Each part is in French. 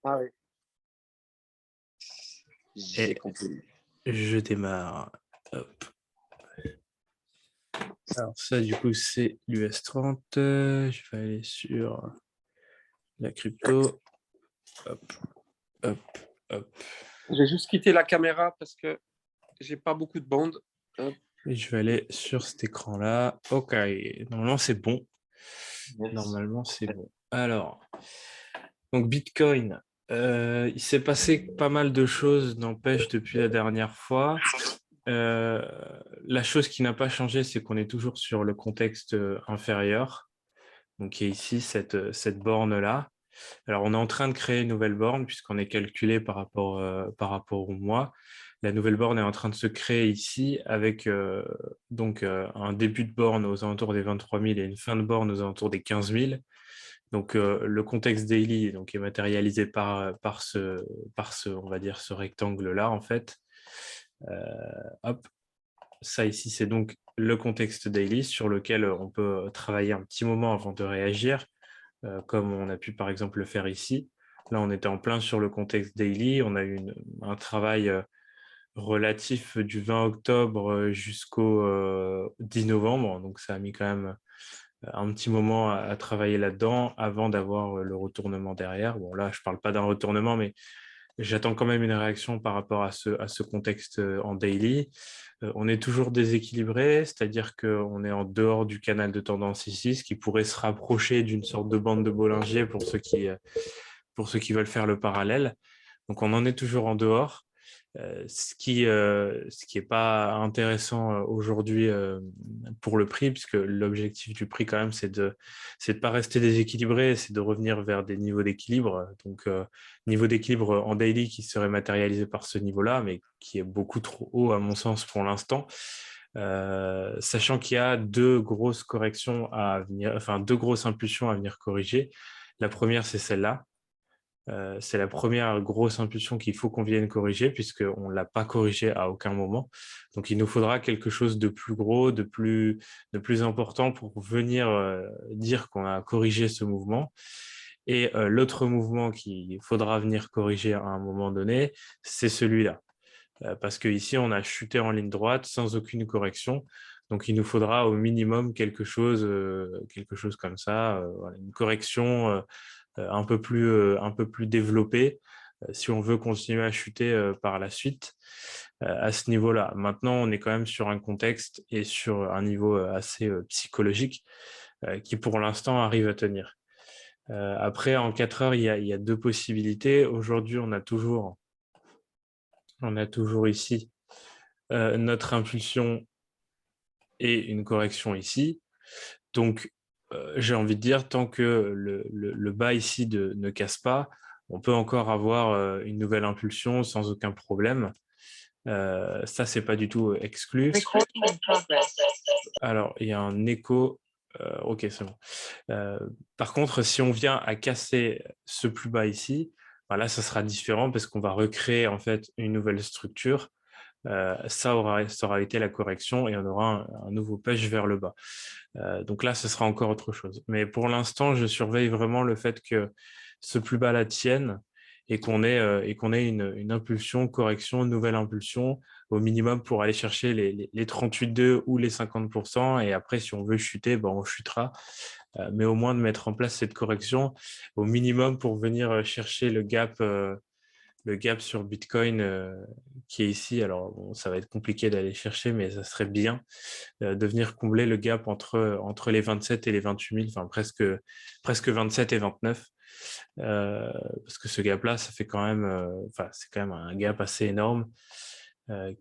Ah oui, Et j'ai compris. je démarre. Hop. Alors ça, du coup, c'est l'US 30. Je vais aller sur la crypto. Hop, hop, hop. J'ai juste quitté la caméra parce que j'ai pas beaucoup de bandes. Hop, Et je vais aller sur cet écran-là. OK, normalement, c'est bon. yes. Normalement, c'est bon. Alors, donc Bitcoin, il s'est passé pas mal de choses, n'empêche, depuis la dernière fois. Euh, la chose qui n'a pas changé, c'est qu'on est toujours sur le contexte inférieur. Donc, il y a ici cette borne-là. Alors, on est en train de créer une nouvelle borne puisqu'on est calculé par rapport au mois. La nouvelle borne est en train de se créer ici avec un début de borne aux alentours des 23 000 et une fin de borne aux alentours des 15 000. Donc, le contexte daily donc, est matérialisé par ce, on va dire, ce rectangle-là, en fait. Hop, ça ici, c'est donc le contexte daily sur lequel on peut travailler un petit moment avant de réagir, comme on a pu par exemple le faire ici. Là, on était en plein sur le contexte daily. On a eu un travail relatif du 20 octobre jusqu'au 10 novembre. Donc, ça a mis quand même un petit moment à travailler là-dedans avant d'avoir le retournement derrière. Bon, là, je ne parle pas d'un retournement, mais j'attends quand même une réaction par rapport à ce contexte en daily. On est toujours déséquilibré, c'est-à-dire qu'on est en dehors du canal de tendance ici, ce qui pourrait se rapprocher d'une sorte de bande de Bollinger pour ceux qui veulent faire le parallèle. Donc on en est toujours en dehors. Ce qui est pas intéressant aujourd'hui pour le prix, puisque l'objectif du prix quand même, c'est de pas rester déséquilibré, c'est de revenir vers des niveaux d'équilibre. Donc, niveau d'équilibre en daily qui serait matérialisé par ce niveau-là, mais qui est beaucoup trop haut à mon sens pour l'instant. Sachant qu'il y a deux grosses corrections à venir, enfin deux grosses impulsions à venir corriger. La première, c'est celle-là. C'est la première grosse impulsion qu'il faut qu'on vienne corriger puisqu'on ne l'a pas corrigée à aucun moment. Donc, il nous faudra quelque chose de plus gros, de plus important pour venir dire qu'on a corrigé ce mouvement. Et l'autre mouvement qu'il faudra venir corriger à un moment donné, c'est celui-là. Parce qu'ici, on a chuté en ligne droite sans aucune correction. Donc, il nous faudra au minimum quelque chose comme ça, voilà, une correction un peu plus développé si on veut continuer à chuter par la suite à ce niveau-là. Maintenant, on est quand même sur un contexte et sur un niveau assez psychologique qui, pour l'instant, arrive à tenir. Après, en 4 heures, il y a deux possibilités. Aujourd'hui, on a toujours ici notre impulsion et une correction ici. Donc, j'ai envie de dire, tant que le bas ici ne casse pas, on peut encore avoir une nouvelle impulsion sans aucun problème. Ça, c'est pas du tout exclu. Alors, il y a un écho. OK, c'est bon. Euh, Par contre, si on vient à casser ce plus bas ici, voilà, ça sera différent parce qu'on va recréer en fait une nouvelle structure. Ça aura été la correction et on aura un nouveau push vers le bas. Donc là, ce sera encore autre chose. Mais pour l'instant, je surveille vraiment le fait que ce plus bas la tienne et qu'on ait une impulsion, correction, nouvelle impulsion au minimum pour aller chercher les 38,2 ou les 50%. Et après, si on veut chuter, ben, on chutera. Mais au moins de mettre en place cette correction au minimum pour venir chercher le gap sur Bitcoin qui est ici. Alors, bon, ça va être compliqué d'aller chercher, mais ça serait bien de venir combler le gap entre les 27 et les 28 000, enfin presque 27 et 29. Parce que ce gap-là, ça fait quand même, enfin, c'est quand même un gap assez énorme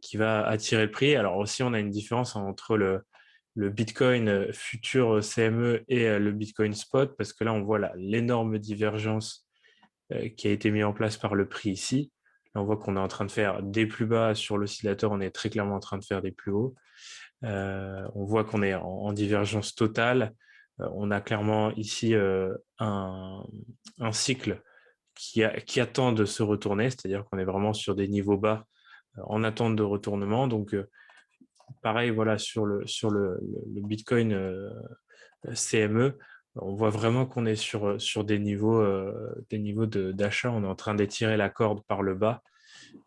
qui va attirer le prix. Alors aussi, on a une différence entre le Bitcoin futur CME et le Bitcoin spot, parce que là, on voit l'énorme divergence qui a été mise en place par le prix ici. Là, on voit qu'on est en train de faire des plus bas sur l'oscillateur, on est très clairement en train de faire des plus hauts. On voit qu'on est en divergence totale. On a clairement ici un cycle qui attend de se retourner, c'est-à-dire qu'on est vraiment sur des niveaux bas en attente de retournement. Donc, pareil, voilà, sur le Bitcoin CME, On voit vraiment qu'on est sur des niveaux d'achat. On est en train d'étirer la corde par le bas.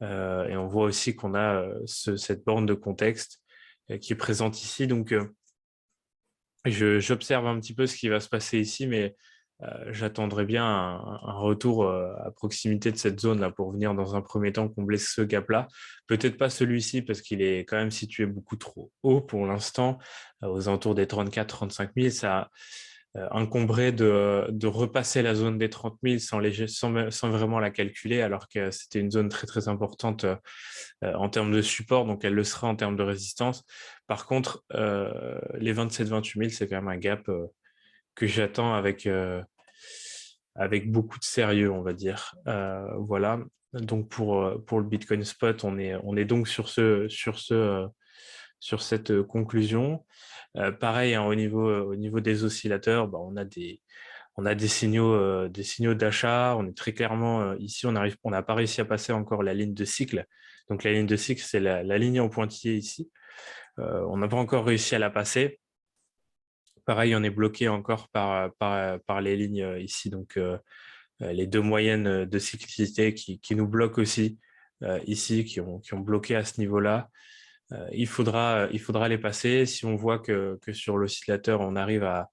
Et on voit aussi qu'on a cette borne de contexte qui est présente ici. Donc, j'observe un petit peu ce qui va se passer ici, mais j'attendrai bien un retour à proximité de cette zone-là pour venir dans un premier temps combler ce gap-là. Peut-être pas celui-ci parce qu'il est quand même situé beaucoup trop haut pour l'instant, aux alentours des 34-35 000. Ça encombré de repasser la zone des 30 000 sans vraiment la calculer, alors que c'était une zone très très importante en termes de support, donc elle le sera en termes de résistance. Par contre, les 27-28 000, c'est quand même un gap que j'attends avec beaucoup de sérieux, on va dire. Voilà. Donc pour le Bitcoin Spot, on est donc sur cette conclusion. Pareil, hein, au niveau des oscillateurs, bah, on a des signaux d'achat. On est très clairement ici, on n'a pas réussi à passer encore la ligne de cycle. Donc la ligne de cycle, c'est la ligne en pointillé ici. On n'a pas encore réussi à la passer. Pareil, on est bloqué encore par les lignes ici, donc les deux moyennes de cyclicité qui nous bloquent aussi ici, qui ont bloqué à ce niveau-là. Il faudra les passer. Si on voit que sur l'oscillateur, on arrive à...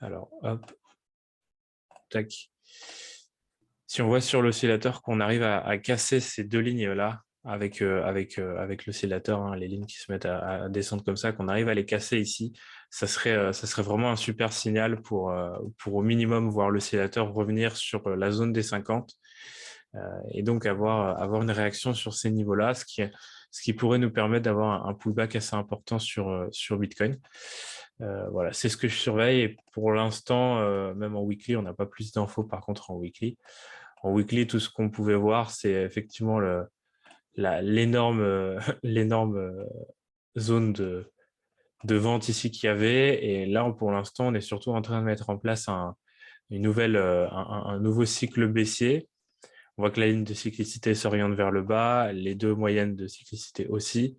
Alors, hop, tac. Si on voit sur l'oscillateur qu'on arrive à casser ces deux lignes-là avec l'oscillateur, hein, les lignes qui se mettent à descendre comme ça, qu'on arrive à les casser ici, ça serait vraiment un super signal pour au minimum voir l'oscillateur revenir sur la zone des 50 et donc avoir une réaction sur ces niveaux-là, ce qui pourrait nous permettre d'avoir un pullback assez important sur Bitcoin. Voilà, c'est ce que je surveille et pour l'instant, même en weekly, on n'a pas plus d'infos par contre en weekly. En weekly, tout ce qu'on pouvait voir, c'est effectivement l'énorme zone de vente ici qu'il y avait. Et là, pour l'instant, on est surtout en train de mettre en place un nouveau cycle baissier. On voit que la ligne de cyclicité s'oriente vers le bas, les deux moyennes de cyclicité aussi.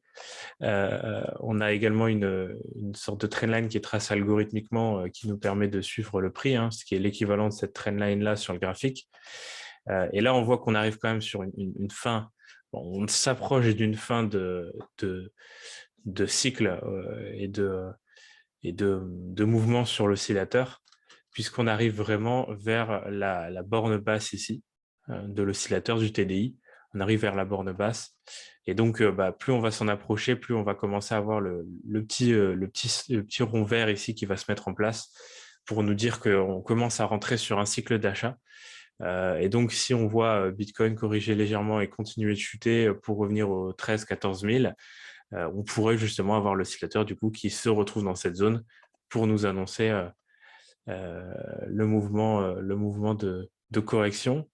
On a également une sorte de trendline qui est tracée algorithmiquement qui nous permet de suivre le prix, hein, ce qui est l'équivalent de cette trendline-là sur le graphique. Et là, on voit qu'on arrive quand même sur une fin. Bon, on s'approche d'une fin de cycle et de mouvement sur l'oscillateur, puisqu'on arrive vraiment vers la borne basse ici de l'oscillateur du TDI. On arrive vers la borne basse. Et donc, plus on va s'en approcher, plus on va commencer à avoir le petit rond vert ici qui va se mettre en place pour nous dire qu'on commence à rentrer sur un cycle d'achat. Et donc, si on voit Bitcoin corriger légèrement et continuer de chuter pour revenir aux 13-14 000, on pourrait justement avoir l'oscillateur du coup qui se retrouve dans cette zone pour nous annoncer le mouvement de correction,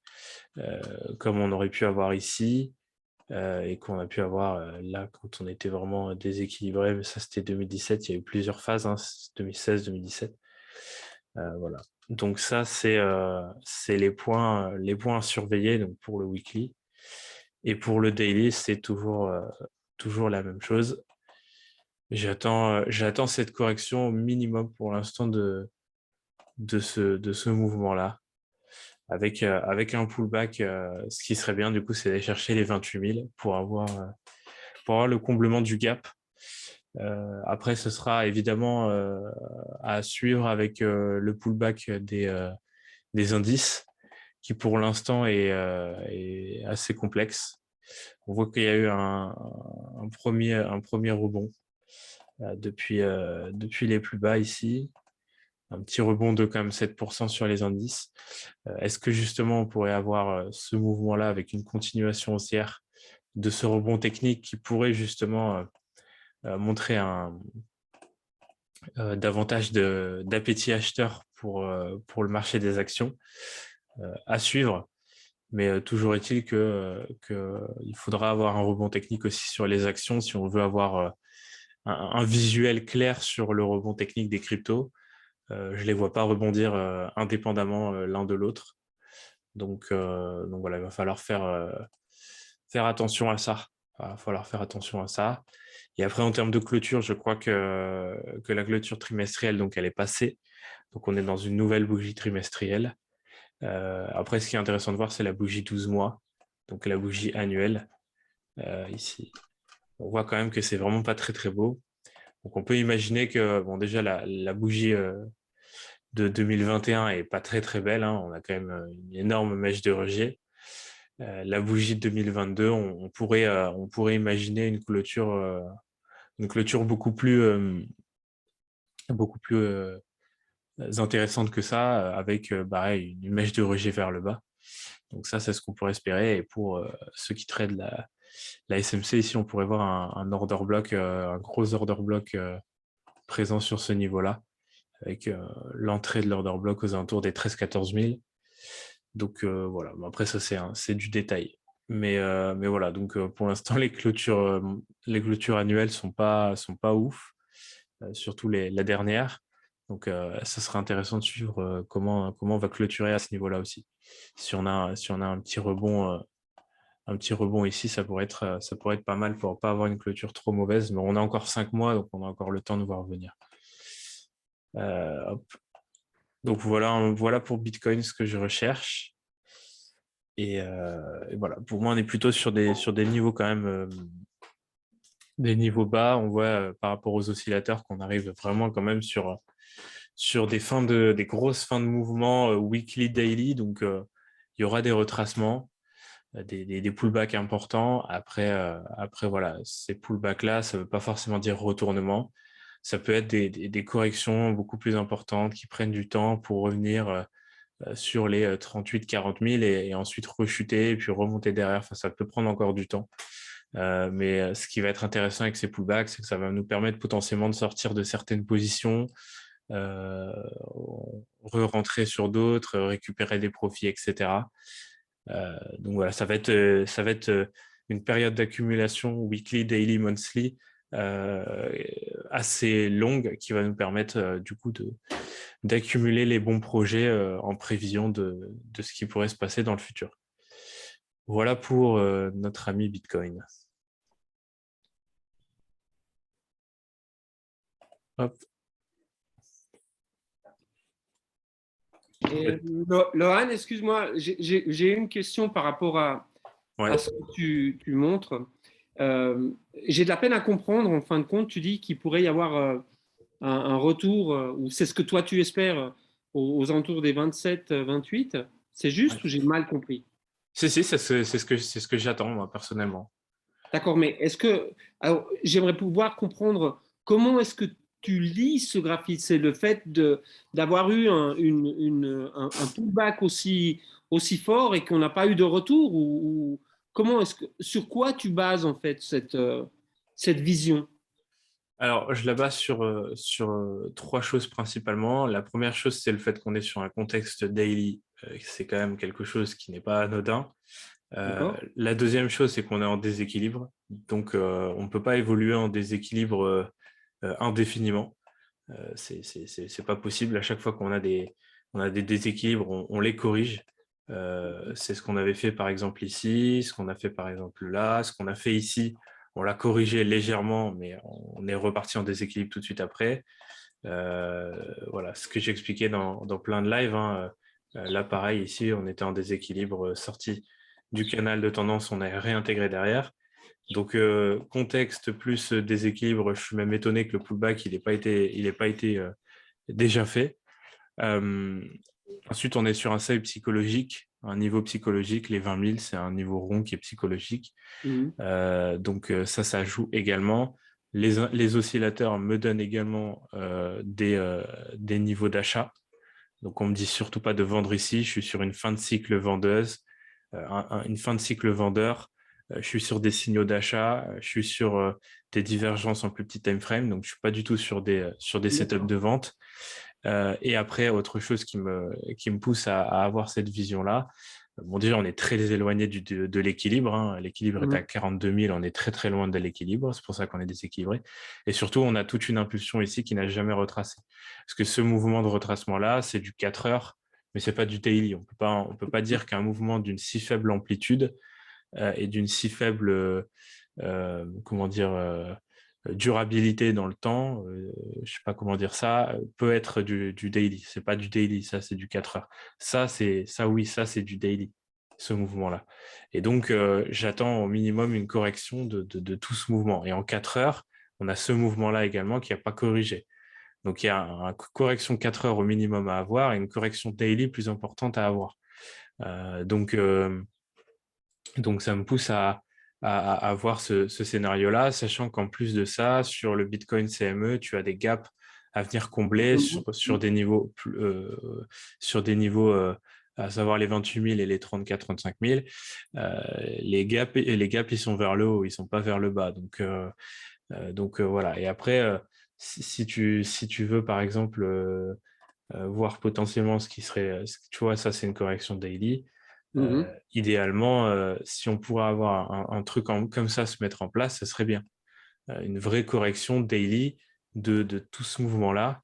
comme on aurait pu avoir ici et qu'on a pu avoir là quand on était vraiment déséquilibré. Mais ça, c'était 2017. Il y a eu plusieurs phases, hein, 2016-2017. Voilà. Donc ça, c'est les points à surveiller donc pour le weekly. Et pour le daily, c'est toujours la même chose. J'attends cette correction au minimum pour l'instant de ce mouvement-là. Avec un pullback, ce qui serait bien, du coup, c'est d'aller chercher les 28 000 pour avoir le comblement du gap. Après, ce sera évidemment à suivre avec le pullback des indices, qui pour l'instant est assez complexe. On voit qu'il y a eu un premier rebond depuis les plus bas ici. Un petit rebond de quand même 7% sur les indices. Est-ce que justement on pourrait avoir ce mouvement-là avec une continuation haussière de ce rebond technique qui pourrait justement montrer davantage d'appétit acheteur pour le marché des actions à suivre. Mais toujours est-il qu'il faudra avoir un rebond technique aussi sur les actions si on veut avoir un visuel clair sur le rebond technique des cryptos. Je ne les vois pas rebondir indépendamment l'un de l'autre. Donc voilà, il va falloir faire attention à ça. Il va falloir faire attention à ça. Et après, en termes de clôture, je crois que la clôture trimestrielle, donc, elle est passée. Donc, on est dans une nouvelle bougie trimestrielle. Après, ce qui est intéressant de voir, c'est la bougie 12 mois, donc la bougie annuelle, ici. On voit quand même que c'est vraiment pas très, très beau. Donc, on peut imaginer que, bon, déjà, la bougie de 2021 est pas très, très belle, hein. On a quand même une énorme mèche de rejet. La bougie de 2022, on pourrait imaginer une clôture beaucoup plus intéressante que ça, avec pareil, une mèche de rejet vers le bas. Donc ça, c'est ce qu'on pourrait espérer. Et pour ceux qui traitent la SMC, ici, on pourrait voir un order block, un gros order block présent sur ce niveau-là, avec l'entrée de l'order block aux alentours des 13-14 000. Donc voilà, bon, après ça c'est du détail. Mais voilà, donc pour l'instant les clôtures annuelles sont pas ouf, surtout la dernière. Donc ça serait intéressant de suivre comment on va clôturer à ce niveau-là aussi. Si on a un petit rebond ici, ça pourrait être pas mal pour pas avoir une clôture trop mauvaise. Mais on a encore 5 mois, donc on a encore le temps de voir venir. Hop. Donc voilà pour Bitcoin ce que je recherche. Et voilà, pour moi, on est plutôt sur des niveaux quand même, des niveaux bas. On voit par rapport aux oscillateurs qu'on arrive vraiment quand même sur des grosses fins de mouvement weekly, daily. Donc, il y aura des retracements, des pullbacks importants. Après, voilà, ces pullbacks-là, ça ne veut pas forcément dire retournement. Ça peut être des corrections beaucoup plus importantes qui prennent du temps pour revenir sur les 38-40 000 et ensuite rechuter et puis remonter derrière. Enfin, ça peut prendre encore du temps. Mais ce qui va être intéressant avec ces pullbacks, c'est que ça va nous permettre potentiellement de sortir de certaines positions, euh, re-rentrer sur d'autres, récupérer des profits, etc. Donc voilà, ça va être une période d'accumulation weekly, daily, monthly assez longue qui va nous permettre du coup d'accumuler les bons projets en prévision de ce qui pourrait se passer dans le futur. Voilà pour notre ami Bitcoin. Hop. Lohan, excuse-moi, j'ai une question par rapport Ouais. à ce que tu montres. J'ai de la peine à comprendre, en fin de compte, tu dis qu'il pourrait y avoir un retour, ou c'est ce que toi tu espères, aux alentours des 27, 28. C'est juste ou j'ai mal compris? Si, c'est ce que j'attends, moi, personnellement. D'accord, mais est-ce que. Alors, j'aimerais pouvoir comprendre comment est-ce que tu lis ce graphique. C'est le fait d'avoir eu un pullback aussi fort et qu'on n'a pas eu de retour ou comment est-ce que, sur quoi tu bases en fait cette vision? Alors, je la base sur trois choses principalement. La première chose, c'est le fait qu'on est sur un contexte daily. C'est quand même quelque chose qui n'est pas anodin. D'accord? La deuxième chose, c'est qu'on est en déséquilibre. Donc, on ne peut pas évoluer en déséquilibre indéfiniment. C'est pas possible. À chaque fois qu'on a on a des déséquilibres, on les corrige. C'est ce qu'on avait fait par exemple ici, ce qu'on a fait par exemple là, ce qu'on a fait ici. On l'a corrigé légèrement, mais on est reparti en déséquilibre tout de suite après. Voilà, ce que j'expliquais dans plein de lives, hein. Là, pareil, ici, on était en déséquilibre sorti du canal de tendance, on a réintégré derrière. Donc, contexte plus déséquilibre, je suis même étonné que le pullback, il n'ait pas été déjà fait. Ensuite, on est sur un seuil psychologique, un niveau psychologique. Les 20 000, c'est un niveau rond qui est psychologique. Mhm. Donc, ça joue également. Les oscillateurs me donnent également des niveaux d'achat. Donc, on me dit surtout pas de vendre ici. Je suis sur une fin de cycle vendeuse, une fin de cycle vendeur. Je suis sur des signaux d'achat. Je suis sur des divergences en plus petit time frame. Donc, je suis pas du tout sur des setups de vente. Et après, autre chose qui me pousse à avoir cette vision-là. Bon, déjà, on est très éloigné de l'équilibre, hein. L'équilibre est à Mhm. 42 000, on est très très loin de l'équilibre, c'est pour ça qu'on est déséquilibré. Et surtout, on a toute une impulsion ici qui n'a jamais retracé. Parce que ce mouvement de retracement-là, c'est du 4 heures, mais c'est pas du daily. On peut pas dire qu'un mouvement d'une si faible amplitude et d'une si faible, comment dire, durabilité dans le temps, je ne sais pas comment dire ça, peut être du daily. Ce n'est pas du daily, ça c'est du 4 heures. Oui, ça c'est du daily, ce mouvement-là. Et donc, j'attends au minimum une correction de tout ce mouvement. Et en 4 heures, on a ce mouvement-là également qui n'a pas corrigé. Donc, il y a une correction 4 heures au minimum à avoir et une correction daily plus importante à avoir. Donc, ça me pousse à voir ce scénario-là, sachant qu'en plus de ça, sur le Bitcoin CME, tu as des gaps à venir combler sur des niveaux, à savoir les 28 000 et les 34-35 000. Les gaps, ils sont vers le haut, ils ne sont pas vers le bas. Donc, voilà. Et après, si tu veux, par exemple, voir potentiellement ce qui serait, tu vois, ça c'est une correction daily. Idéalement, si on pourrait avoir un truc comme ça se mettre en place, ce serait bien. Une vraie correction daily de tout ce mouvement-là,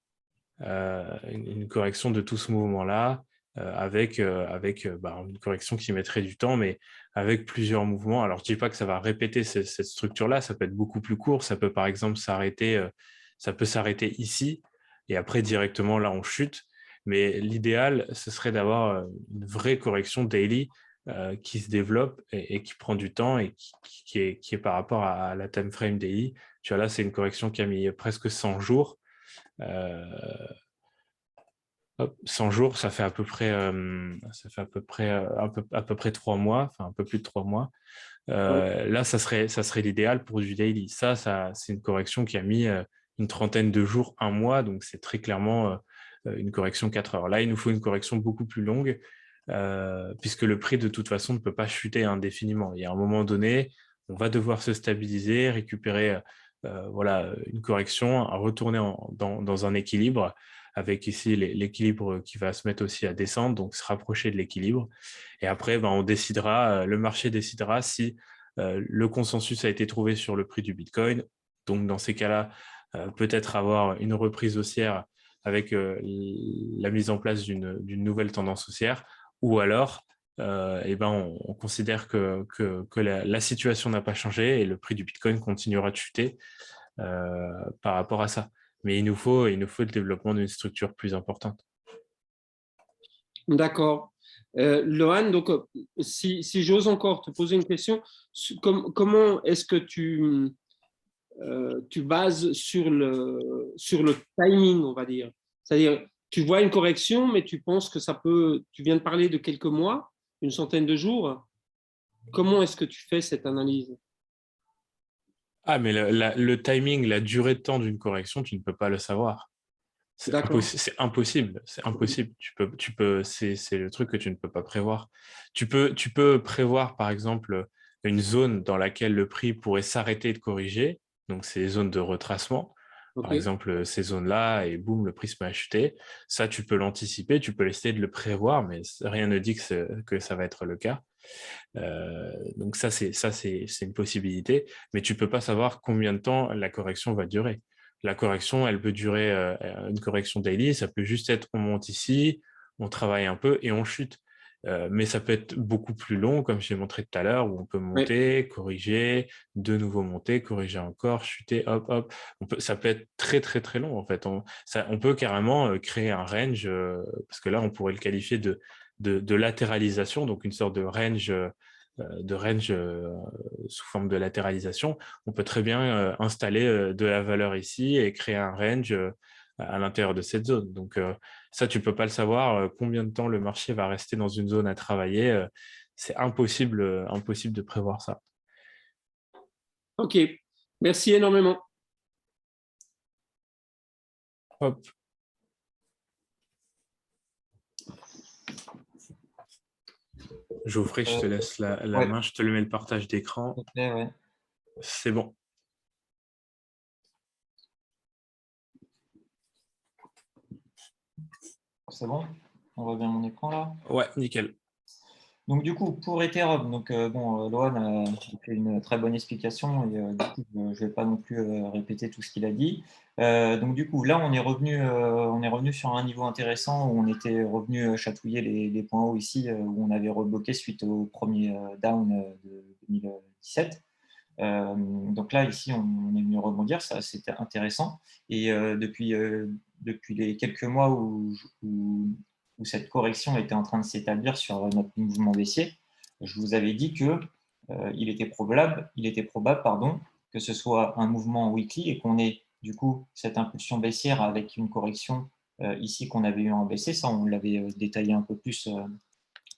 une correction de tout ce mouvement-là, avec une correction qui mettrait du temps, mais avec plusieurs mouvements. Alors, je ne dis pas que ça va répéter cette structure-là, ça peut être beaucoup plus court, ça peut par exemple s'arrêter, ça peut s'arrêter ici, et après directement là, on chute. Mais l'idéal, ce serait d'avoir une vraie correction daily qui se développe et qui prend du temps et qui est par rapport à la time frame daily. Tu vois, là, c'est une correction qui a mis presque 100 jours. 100 jours, ça fait à peu près, à peu près 3 mois, enfin un peu plus de 3 mois. Là, ça serait l'idéal pour du daily. Ça c'est une correction qui a mis une trentaine de jours, un mois, donc c'est très clairement une correction 4 heures. Là, il nous faut une correction beaucoup plus longue, puisque le prix, de toute façon, ne peut pas chuter indéfiniment. Il y a un moment donné, on va devoir se stabiliser, récupérer voilà, une correction, retourner dans un équilibre, avec ici l'équilibre qui va se mettre aussi à descendre, donc se rapprocher de l'équilibre. Et après, on décidera, le marché décidera si le consensus a été trouvé sur le prix du Bitcoin. Donc, dans ces cas-là, peut-être avoir une reprise haussière avec la mise en place d'une nouvelle tendance haussière, ou alors, on considère que la situation n'a pas changé et le prix du Bitcoin continuera de chuter par rapport à ça. Mais il nous faut le développement d'une structure plus importante. D'accord. Lohan, donc, si j'ose encore te poser une question, comment est-ce que tu bases sur le timing, on va dire? C'est-à-dire, tu vois une correction, mais tu penses que tu viens de parler de quelques mois, une centaine de jours. Comment est-ce que tu fais cette analyse? Ah, mais le timing, la durée de temps d'une correction, tu ne peux pas le savoir. C'est D'accord. impossible. C'est impossible. C'est le truc que tu ne peux pas prévoir. Tu peux prévoir, par exemple, une zone dans laquelle le prix pourrait s'arrêter de corriger. Donc, c'est les zones de retracement. Par OK. exemple, ces zones-là, et boum, le prix se met à chuter. Ça, tu peux l'anticiper, tu peux essayer de le prévoir, mais rien ne dit que ça va être le cas. Donc ça, c'est une possibilité, mais tu peux pas savoir combien de temps la correction va durer. La correction, elle peut durer, une correction daily, ça peut juste être on monte ici, on travaille un peu et on chute. Mais ça peut être beaucoup plus long, comme j'ai montré tout à l'heure, où on peut Ouais. monter, corriger, de nouveau monter, corriger encore, chuter, hop, hop. Ça peut être très, très, très long, en fait. On peut carrément créer un range, parce que là, on pourrait le qualifier de latéralisation, donc une sorte de range sous forme de latéralisation. On peut très bien installer de la valeur ici et créer un range à l'intérieur de cette zone. Donc ça, tu peux pas le savoir combien de temps le marché va rester dans une zone à travailler. C'est impossible de prévoir ça. OK. Merci énormément. Hop. Geoffrey, je te laisse la Ouais, main, je te le mets le partage d'écran. ok, ouais. C'est bon. C'est bon? On voit bien mon écran là? Ouais, nickel. Donc du coup, pour Ethereum, donc Lohan a fait une très bonne explication et du coup, je ne vais pas non plus répéter tout ce qu'il a dit. Donc du coup, là, on est revenu sur un niveau intéressant où on était revenu chatouiller les points hauts ici où on avait rebloqué suite au premier down de 2017. Donc là, ici, on est venu rebondir, ça c'était intéressant. Et depuis les quelques mois où cette correction était en train de s'établir sur notre mouvement baissier, je vous avais dit que il était probable, pardon, que ce soit un mouvement weekly et qu'on ait du coup cette impulsion baissière avec une correction ici qu'on avait eu en baissier. Ça, on l'avait détaillé un peu plus.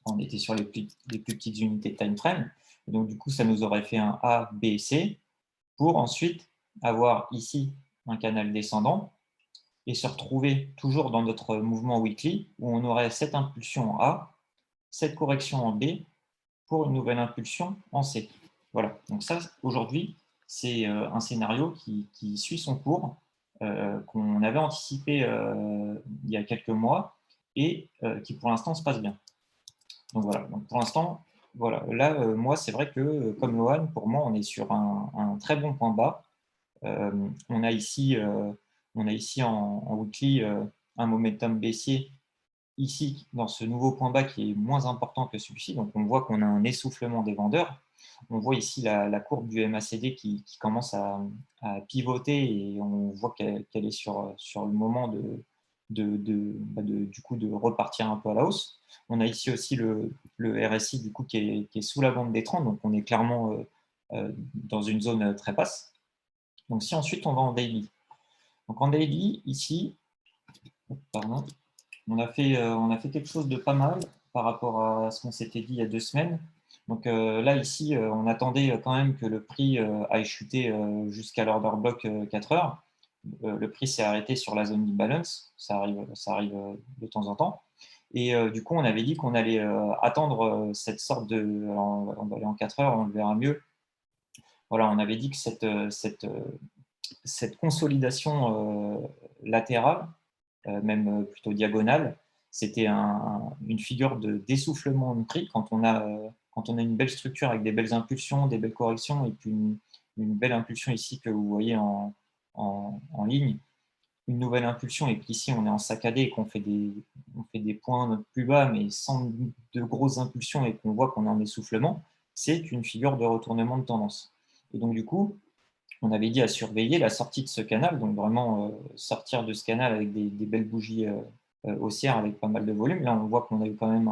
On était sur les plus petites unités de time frame. Et donc, du coup, ça nous aurait fait un A, B, C pour ensuite avoir ici un canal descendant et se retrouver toujours dans notre mouvement weekly où on aurait cette impulsion en A, cette correction en B pour une nouvelle impulsion en C. Voilà, donc ça, aujourd'hui, c'est un scénario qui suit son cours, qu'on avait anticipé il y a quelques mois et qui pour l'instant se passe bien. Donc voilà, donc pour l'instant, voilà. Là, moi, c'est vrai que comme Lohan, pour moi, on est sur un très bon point bas. On a ici en weekly un momentum baissier ici dans ce nouveau point bas qui est moins important que celui-ci. Donc on voit qu'on a un essoufflement des vendeurs. On voit ici la courbe du MACD qui commence à pivoter et on voit qu'elle est sur le moment du coup, de repartir un peu à la hausse. On a ici aussi le RSI du coup, qui est sous la bande des 30, donc on est clairement dans une zone très basse. Donc si ensuite on va en daily. Donc en daily, ici, pardon, on a fait quelque chose de pas mal par rapport à ce qu'on s'était dit il y a 2 semaines. Donc là, ici, on attendait quand même que le prix aille chuter jusqu'à l'order block 4 heures. Le prix s'est arrêté sur la zone d'imbalance, ça arrive de temps en temps. Et du coup, on avait dit qu'on allait attendre cette sorte de... Alors, on va aller en 4 heures, on le verra mieux. Voilà, on avait dit que cette consolidation latérale, même plutôt diagonale, c'était une figure d'essoufflement de prix quand on a une belle structure avec des belles impulsions, des belles corrections et puis une belle impulsion ici que vous voyez en ligne, une nouvelle impulsion et puis ici on est en saccadé et qu'on fait des points plus bas mais sans de grosses impulsions et qu'on voit qu'on est en essoufflement, c'est une figure de retournement de tendance. Et donc du coup, on avait dit à surveiller la sortie de ce canal, donc vraiment sortir de ce canal avec des belles bougies haussières avec pas mal de volume. Là, on voit qu'on a eu quand même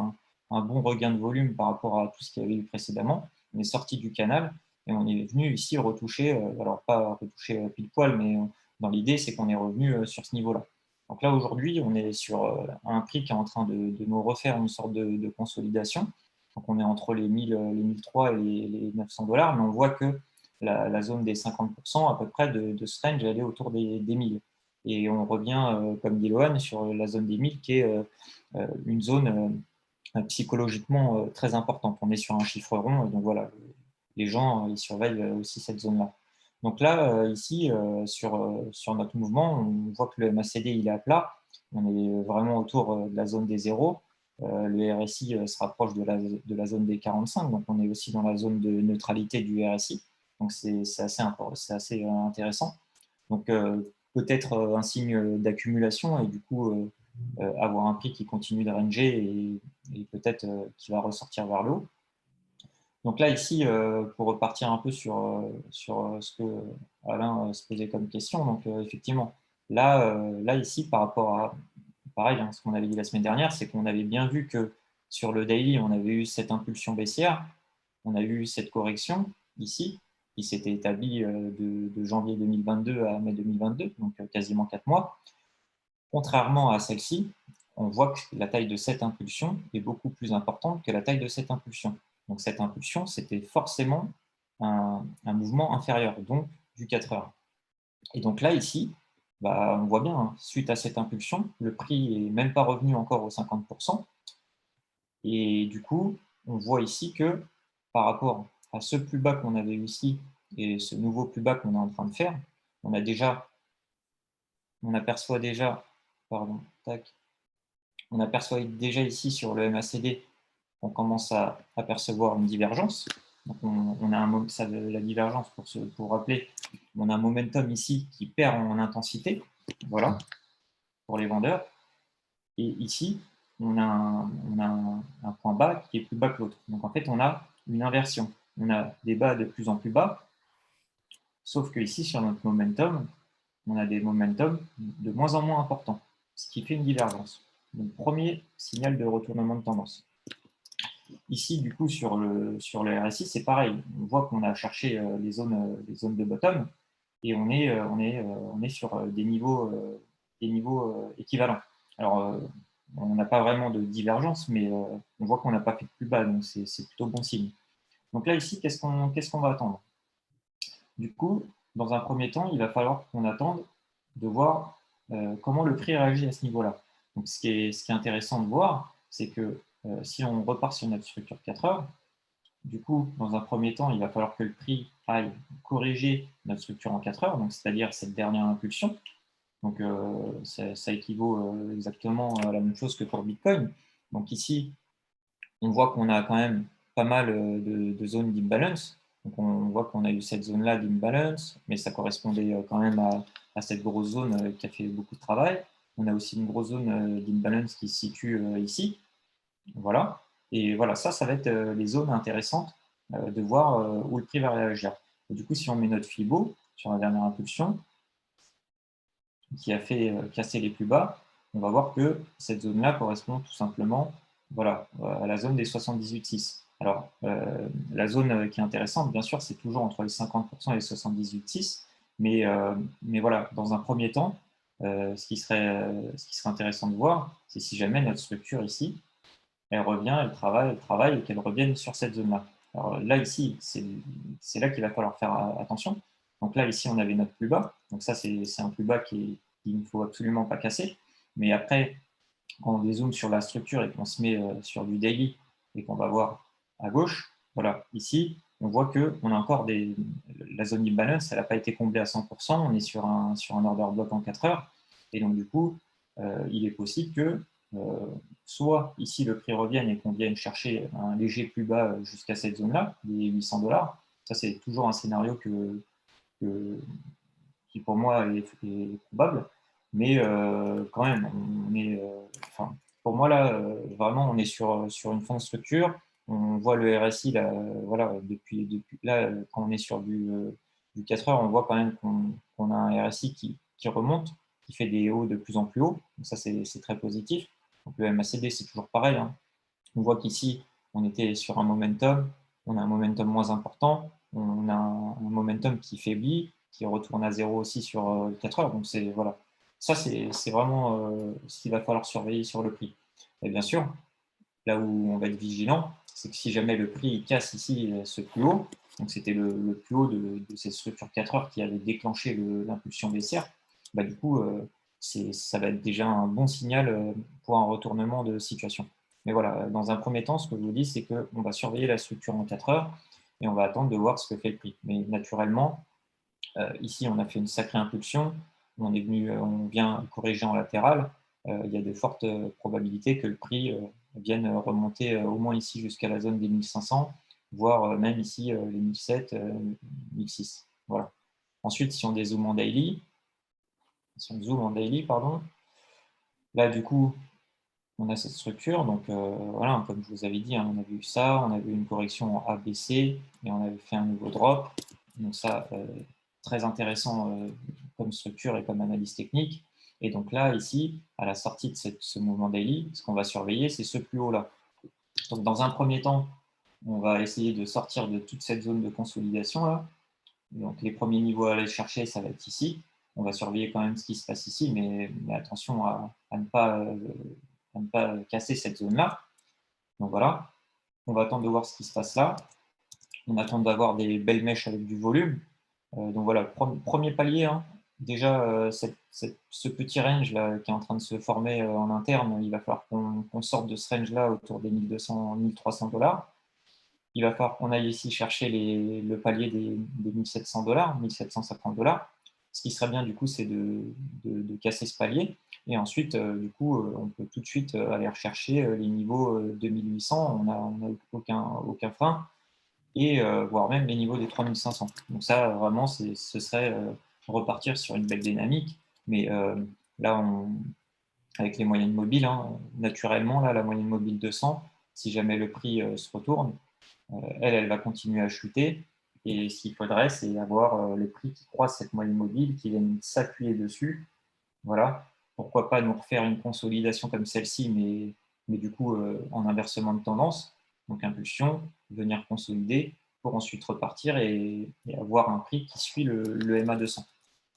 un bon regain de volume par rapport à tout ce qu'il y avait eu précédemment. On est sorti du canal et on est venu ici retoucher, alors pas retoucher pile poil, mais dans l'idée, c'est qu'on est revenu sur ce niveau-là. Donc là, aujourd'hui, on est sur un prix qui est en train de nous refaire une sorte de consolidation. Donc on est entre les 1003 et les 900 $, mais on voit que la zone des 50% à peu près de ce range, elle est autour des 1000. Et on revient, comme dit Lohan, sur la zone des 1000 qui est une zone psychologiquement très importante. On est sur un chiffre rond, et donc voilà, les gens ils surveillent aussi cette zone-là. Donc là, ici, sur notre mouvement, on voit que le MACD il est à plat. On est vraiment autour de la zone des zéros. Le RSI se rapproche de la zone des 45, donc on est aussi dans la zone de neutralité du RSI. Donc c'est assez intéressant. Donc peut-être un signe d'accumulation et du coup avoir un prix qui continue de ranger et peut-être qui va ressortir vers le haut. Donc là, ici, pour repartir un peu sur ce que Alain se posait comme question, donc effectivement, là, ici, par rapport à, pareil, ce qu'on avait dit la semaine dernière, c'est qu'on avait bien vu que sur le daily, on avait eu cette impulsion baissière, on a eu cette correction ici, qui s'était établie de janvier 2022 à mai 2022, donc quasiment 4 mois. Contrairement à celle-ci, on voit que la taille de cette impulsion est beaucoup plus importante que la taille de cette impulsion. Donc cette impulsion, c'était forcément un mouvement inférieur, donc du 4 heures. Et donc là, ici, on voit bien, suite à cette impulsion, le prix n'est même pas revenu encore aux 50%. Et du coup, on voit ici que par rapport à ce plus bas qu'on avait eu ici et ce nouveau plus bas qu'on est en train de faire, on aperçoit déjà, pardon, tac, on aperçoit déjà ici sur le MACD, on commence à apercevoir une divergence. Donc on a la divergence, pour rappeler, on a un momentum ici qui perd en intensité, voilà, pour les vendeurs. Et ici, on a un point bas qui est plus bas que l'autre. Donc en fait, on a une inversion. On a des bas de plus en plus bas Sauf que ici, sur notre momentum, on a des momentum de moins en moins importants, ce qui fait une divergence. Donc, premier signal de retournement de tendance. Ici, du coup, sur le RSI, c'est pareil. On voit qu'on a cherché les zones de bottom et on est sur des niveaux équivalents. Alors, on n'a pas vraiment de divergence, mais on voit qu'on n'a pas fait de plus bas, donc c'est plutôt bon signe. Donc là, ici, qu'est-ce qu'on va attendre? Du coup, dans un premier temps, il va falloir qu'on attende de voir comment le prix réagit à ce niveau-là. Donc, ce qui est intéressant de voir, c'est que si on repart sur notre structure 4 heures, du coup, dans un premier temps, il va falloir que le prix aille corriger notre structure en 4 heures, donc c'est-à-dire cette dernière impulsion. Donc, ça équivaut exactement à la même chose que pour Bitcoin. Donc ici, on voit qu'on a quand même pas mal de zones d'imbalance. Donc, on voit qu'on a eu cette zone-là d'imbalance, mais ça correspondait quand même à cette grosse zone qui a fait beaucoup de travail. On a aussi une grosse zone d'imbalance qui se situe ici. Voilà. Et voilà, ça va être les zones intéressantes de voir où le prix va réagir. Et du coup, si on met notre Fibo sur la dernière impulsion, qui a fait casser les plus bas, on va voir que cette zone-là correspond tout simplement voilà, à la zone des 78,6. Alors, la zone qui est intéressante, bien sûr, c'est toujours entre les 50% et les 78,6. Mais voilà, dans un premier temps, ce qui serait intéressant de voir, c'est si jamais notre structure ici, elle revient, elle travaille et qu'elle revienne sur cette zone-là. Alors là, ici, c'est là qu'il va falloir faire attention. Donc là, ici, on avait notre plus bas. Donc ça, c'est un plus bas qu'il ne faut absolument pas casser. Mais après, quand on dézoome sur la structure et qu'on se met sur du daily et qu'on va voir à gauche, voilà, ici, on voit qu'on a encore la zone d'imbalance, elle n'a pas été comblée à 100%. On est sur un order block en 4 heures. Et donc, du coup, il est possible que soit ici le prix revienne et qu'on vienne chercher un léger plus bas jusqu'à cette zone-là, les 800 $. Ça, c'est toujours un scénario qui pour moi est probable. Mais quand même, pour moi, là, vraiment, on est sur une fin de structure. On voit le RSI, là, voilà, depuis là, quand on est sur du 4 heures, on voit quand même qu'on a un RSI qui remonte, qui fait des hauts de plus en plus hauts. Donc ça, c'est très positif. Donc le MACD, c'est toujours pareil, hein. On voit qu'ici, on était sur un momentum, on a un momentum moins important, on a un momentum qui faiblit, qui retourne à zéro aussi sur 4 heures. Donc, voilà. Ça, c'est vraiment ce qu'il va falloir surveiller sur le prix. Et bien sûr, là où on va être vigilant, c'est que si jamais le prix casse ici ce plus haut, donc c'était le plus haut de cette structure 4 heures qui avait déclenché l'impulsion baissière, bah, du coup, ça va être déjà un bon signal pour un retournement de situation. Mais voilà, dans un premier temps, ce que je vous dis, c'est qu'on va surveiller la structure en 4 heures et on va attendre de voir ce que fait le prix. Mais naturellement, ici, on a fait une sacrée impulsion, on vient corriger en latéral. Il y a de fortes probabilités que le prix vienne remonter au moins ici jusqu'à la zone des 1500, voire même ici les 1007, 1006. Voilà. Ensuite, si on dézoome en daily, pardon, là, du coup, on a cette structure. Donc, voilà, comme je vous avais dit, hein, on a vu ça, on a vu une correction en ABC et on avait fait un nouveau drop. Donc, ça, très intéressant comme structure et comme analyse technique. Et donc là, ici, à la sortie de ce mouvement daily, ce qu'on va surveiller, c'est ce plus haut-là. Donc, dans un premier temps, on va essayer de sortir de toute cette zone de consolidation là. Donc, les premiers niveaux à aller chercher, ça va être ici. On va surveiller quand même ce qui se passe ici, mais attention à ne pas casser cette zone-là. Donc voilà, on va attendre de voir ce qui se passe là. On attend d'avoir des belles mèches avec du volume. Donc voilà, premier palier, hein. Déjà, ce petit range là qui est en train de se former en interne, il va falloir qu'on sorte de ce range là autour des 1200, 1300 $. Il va falloir qu'on aille ici chercher le palier des 1700 $, 1750 $. Ce qui serait bien, du coup, c'est de casser ce palier. Et ensuite, du coup, on peut tout de suite aller rechercher les niveaux 2800. On n'a aucun frein. Et voire même les niveaux des 3500. Donc ça, vraiment, ce serait repartir sur une belle dynamique. Mais là, avec les moyennes mobiles, hein, naturellement, là, la moyenne mobile 200, si jamais le prix se retourne, elle va continuer à chuter. Et ce qu'il faudrait, c'est avoir les prix qui croisent cette moyenne mobile, qui viennent s'appuyer dessus. Voilà. Pourquoi pas nous refaire une consolidation comme celle-ci, mais du coup en inversement de tendance. Donc impulsion, venir consolider pour ensuite repartir et avoir un prix qui suit le MA200.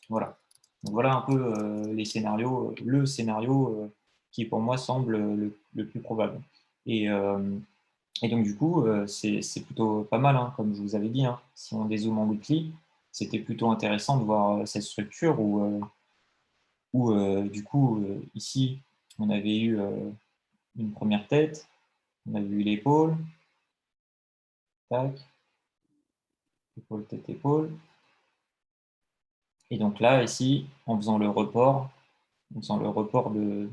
Voilà. Donc voilà un peu les scénarios, le scénario qui pour moi semble le plus probable. Et donc du coup, c'est plutôt pas mal, hein, comme je vous avais dit. Hein. Si on dézoome en weekly, c'était plutôt intéressant de voir cette structure où du coup, ici, on avait eu une première tête, on avait eu l'épaule, tac, épaule, tête, épaule. Et donc là, ici, en faisant le report de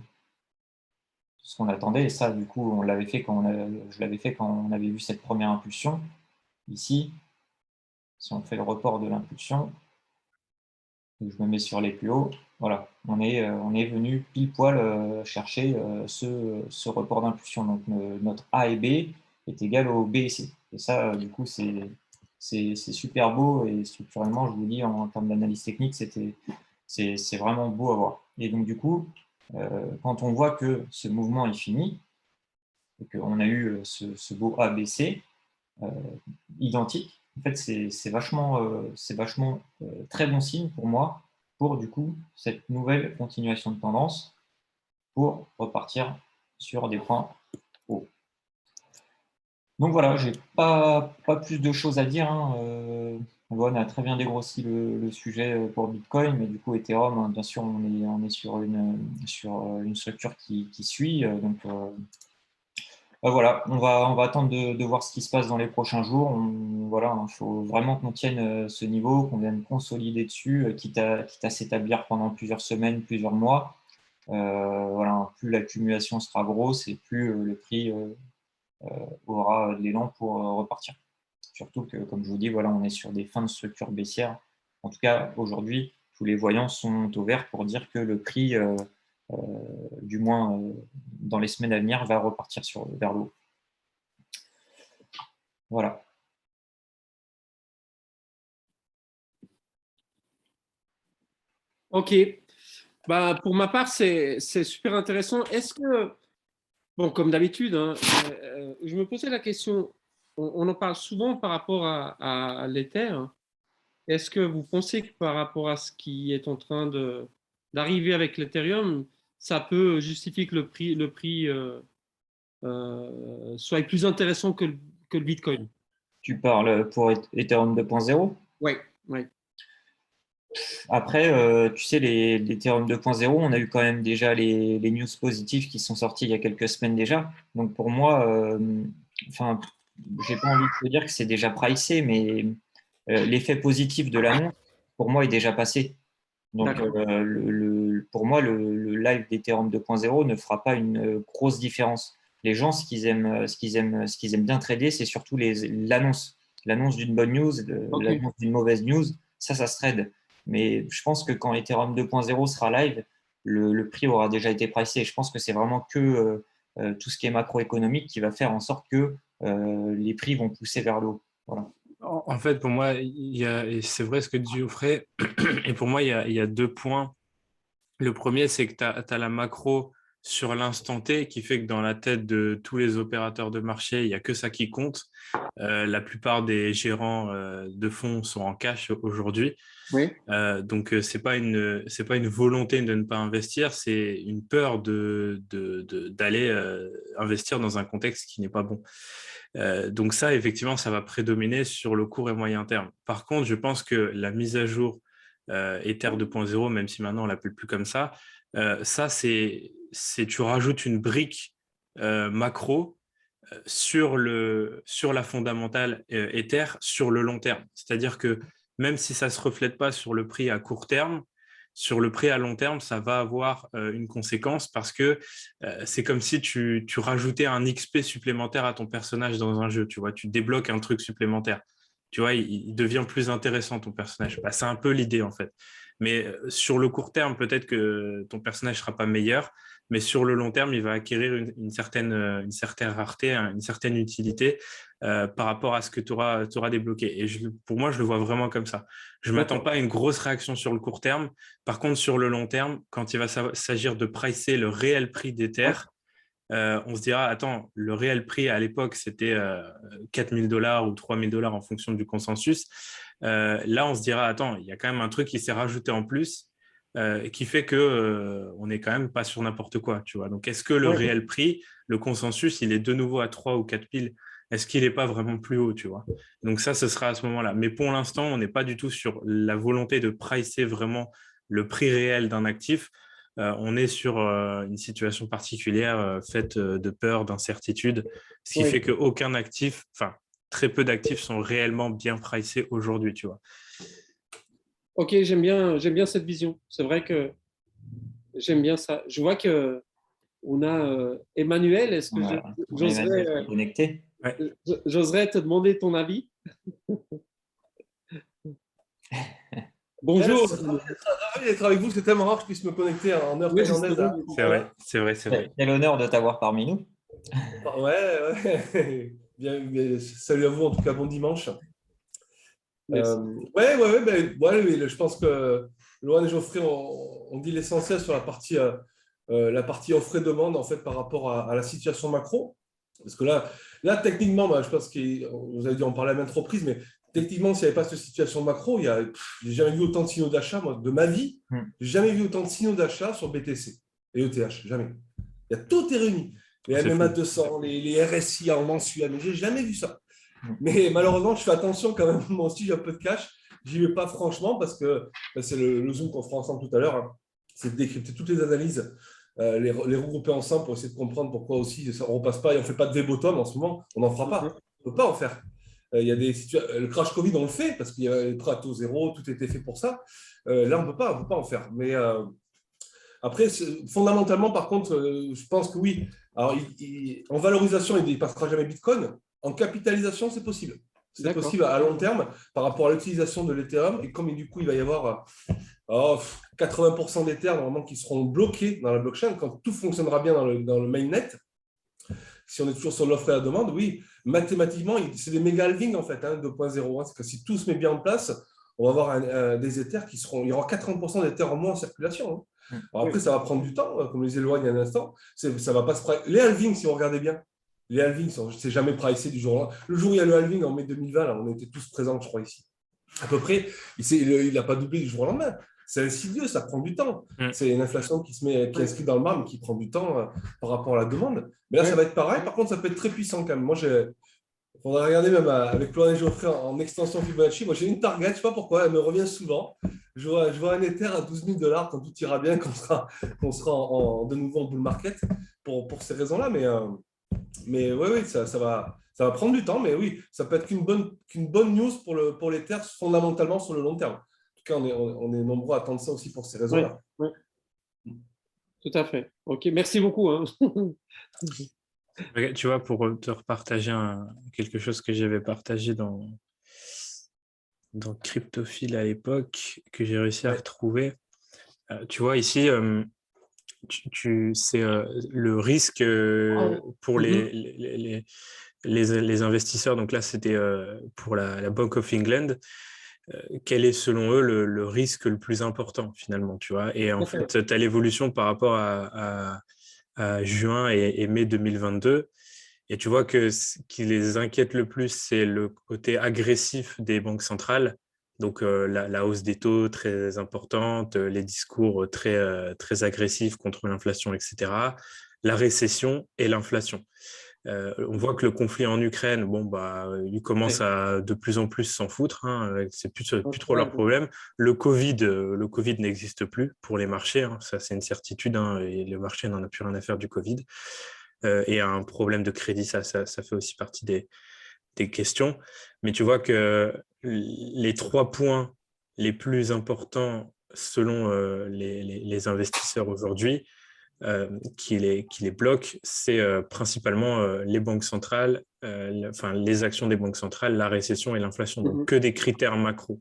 ce qu'on attendait, et ça, du coup, je l'avais fait quand on avait vu cette première impulsion. Ici, si on fait le report de l'impulsion, je me mets sur les plus hauts, voilà, on est venu pile poil chercher ce report d'impulsion. Donc notre A et B est égal au B et C. Et ça, du coup, c'est super beau et structurellement, je vous dis, en termes d'analyse technique, c'est vraiment beau à voir. Et donc, du coup, quand on voit que ce mouvement est fini, et qu'on a eu ce beau ABC identique, en fait, c'est vachement très bon signe pour moi pour du coup cette nouvelle continuation de tendance pour repartir sur des points hauts. Donc voilà, j'ai pas plus de choses à dire. Hein. On a très bien dégrossi le sujet pour Bitcoin, mais du coup Ethereum, hein, bien sûr, on est sur une structure qui suit. Donc voilà, on va attendre de voir ce qui se passe dans les prochains jours. Voilà, il faut vraiment qu'on tienne ce niveau, qu'on vienne consolider dessus, quitte à s'établir pendant plusieurs semaines, plusieurs mois. Voilà, plus l'accumulation sera grosse et plus le prix aura de l'élan pour repartir. Surtout que, comme je vous dis, voilà, on est sur des fins de structure baissière. En tout cas, aujourd'hui, tous les voyants sont au vert pour dire que le prix, du moins dans les semaines à venir, va repartir vers le haut. Voilà. Ok. Bah, pour ma part, c'est super intéressant. Est-ce que, bon, comme d'habitude, hein, je me posais la question, on en parle souvent par rapport à l'Ether. Est-ce que vous pensez que par rapport à ce qui est en train d'arriver avec l'Ethereum, ça peut justifier que le prix soit plus intéressant que le Bitcoin? Tu parles pour Ethereum 2.0. Oui, oui. Après, tu sais, l'Ethereum 2.0, on a eu quand même déjà les news positives qui sont sorties il y a quelques semaines déjà. Donc pour moi, enfin, j'ai pas envie de te dire que c'est déjà pricé, mais l'effet positif de l'annonce, pour moi, est déjà passé. Donc pour moi, le live d'Ethereum 2.0 ne fera pas une grosse différence. Les gens, ce qu'ils aiment bien trader, c'est surtout l'annonce. L'annonce d'une bonne news, Ok. l'annonce d'une mauvaise news, ça se trade. Mais je pense que quand Ethereum 2.0 sera live, le prix aura déjà été pricé. Je pense que c'est vraiment que tout ce qui est macroéconomique qui va faire en sorte que les prix vont pousser vers le haut. Voilà. En fait, pour moi, et c'est vrai ce que dit Geoffrey, et pour moi, il y a 2 points. Le premier, c'est que tu as la macro sur l'instant T qui fait que dans la tête de tous les opérateurs de marché, il n'y a que ça qui compte. La plupart des gérants de fonds sont en cash aujourd'hui. Oui. Donc, c'est pas une volonté de ne pas investir, c'est une peur d'aller investir dans un contexte qui n'est pas bon. Donc ça, effectivement, ça va prédominer sur le court et moyen terme. Par contre, je pense que la mise à jour Ether 2.0, même si maintenant on l'appelle plus comme ça, tu rajoutes une brique macro sur la fondamentale Ether sur le long terme. C'est-à-dire que même si ça ne se reflète pas sur le prix à court terme, sur le prix à long terme, ça va avoir une conséquence parce que c'est comme si tu rajoutais un XP supplémentaire à ton personnage dans un jeu. Tu vois, tu débloques un truc supplémentaire. tu vois, il devient plus intéressant ton personnage. Bah, c'est un peu l'idée en fait. Mais sur le court terme, peut-être que ton personnage ne sera pas meilleur, mais sur le long terme, il va acquérir une certaine rareté, une certaine utilité par rapport à ce que tu auras débloqué. Et pour moi, je le vois vraiment comme ça. Je ne m'attends pas à une grosse réaction sur le court terme. Par contre, sur le long terme, quand il va s'agir de pricer le réel prix d'Ether, on se dira, attends, le réel prix à l'époque, c'était 4 000 $ ou 3 000 $ en fonction du consensus. Là, on se dira, attends, il y a quand même un truc qui s'est rajouté en plus qui fait que on n'est quand même pas sur n'importe quoi, tu vois. Donc, est-ce que le réel prix, le consensus, il est de nouveau à 3 ou 4 000? Est-ce qu'il n'est pas vraiment plus haut, tu vois? Donc ça, ce sera à ce moment-là. Mais pour l'instant, on n'est pas du tout sur la volonté de pricer vraiment le prix réel d'un actif. On est sur une situation particulière faite de peur, d'incertitude, ce qui fait qu'aucun actif, enfin, très peu d'actifs sont réellement bien pricés aujourd'hui, tu vois. Ok, j'aime bien cette vision. C'est vrai que j'aime bien ça. Je vois que on a Emmanuel. Est-ce que j'oserais te demander ton avis? Bonjour. Ravi d'être avec vous. C'est tellement rare que je puisse me connecter en heure thaïlandaise. C'est vrai. Quel honneur de t'avoir parmi nous. Ouais. Bien, salut à vous, en tout cas, bon dimanche. Je pense que Loan et Geoffrey ont dit l'essentiel sur la partie offre et demande en fait par rapport à la situation macro. Parce que là techniquement, je pense que vous avez dû en parler à maintes reprises, mais techniquement, s'il n'y avait pas cette situation macro, j'ai jamais vu autant de signaux d'achat, moi, de ma vie. J'ai jamais vu autant de signaux d'achat sur BTC et ETH, jamais. Tout est réuni. Les MMA 200, les RSI en mensuel, mais j'ai jamais vu ça. Mais malheureusement, je fais attention quand même. Moi aussi, j'ai un peu de cash. J'y vais pas franchement parce que c'est le Zoom qu'on fera ensemble tout à l'heure. Hein. C'est de décrypter toutes les analyses, les regrouper ensemble pour essayer de comprendre pourquoi aussi on ne repasse pas et on ne fait pas de V-bottom en ce moment. On n'en fera pas. On ne peut pas en faire. Il y a le crash Covid, on le fait parce qu'il y a les prêts à taux zéro, tout était fait pour ça. Là, on ne peut pas en faire. Mais après, fondamentalement, par contre, je pense que oui. Alors, en valorisation, il ne passera jamais Bitcoin. En capitalisation, c'est possible. C'est possible à long terme par rapport à l'utilisation de l'Ethereum. Et comme du coup, il va y avoir 80% d'Ether normalement qui seront bloqués dans la blockchain quand tout fonctionnera bien dans le mainnet. Si on est toujours sur l'offre et la demande, oui, mathématiquement, c'est des méga halving en fait, 2.0. C'est que si tout se met bien en place, on va avoir des Ethers qui seront. Il y aura 80% d'Ethers en moins en circulation. Alors après, ça va prendre du temps, comme le disait Loan il y a un instant. Ça va pas se les halvings, si vous regardez bien, les halvings, c'est jamais pricé du jour au lendemain. Le jour où il y a le halving en mai 2020, là, on était tous présents, je crois, ici. À peu près, il n'a pas doublé du jour au lendemain. C'est insidieux, ça prend du temps. C'est une inflation qui est inscrite dans le marbre, mais qui prend du temps par rapport à la demande. Mais là, ça va être pareil. Par contre, ça peut être très puissant quand même. Moi, il faudrait regarder même avec Loan et Geoffrey en extension Fibonacci. Moi, j'ai une target, je ne sais pas pourquoi, elle me revient souvent. Je vois un Ether à 12 000 $ quand tout ira bien, qu'on sera de nouveau en bull market pour ces raisons-là. Mais oui, ça va prendre du temps, mais oui, ça peut être qu'une bonne news pour les terres fondamentalement sur le long terme. En tout cas, on est nombreux à attendre ça aussi pour ces raisons-là. Oui. Tout à fait. Ok, merci beaucoup. Tu vois, pour te repartager quelque chose que j'avais partagé dans Cryptophile à l'époque, que j'ai réussi à retrouver. Tu vois, ici, c'est le risque pour les investisseurs. Donc là, c'était pour la Bank of England. Quel est selon eux le risque le plus important finalement, tu vois? Et en fait, tu as l'évolution par rapport à juin et mai 2022. Et tu vois que ce qui les inquiète le plus, c'est le côté agressif des banques centrales. Donc, la hausse des taux très importante, les discours très agressifs contre l'inflation, etc. La récession et l'inflation. On voit que le conflit en Ukraine, ils commencent à de plus en plus s'en foutre. Hein, c'est plus trop leur problème. Le Covid n'existe plus pour les marchés. Hein, ça, c'est une certitude. Hein, et le marché n'en a plus rien à faire du Covid. Et un problème de crédit, ça fait aussi partie des questions. Mais tu vois que les 3 points les plus importants selon les investisseurs aujourd'hui, qui les bloquent, c'est principalement les banques centrales, les actions des banques centrales, la récession et l'inflation. Donc, que des critères macro.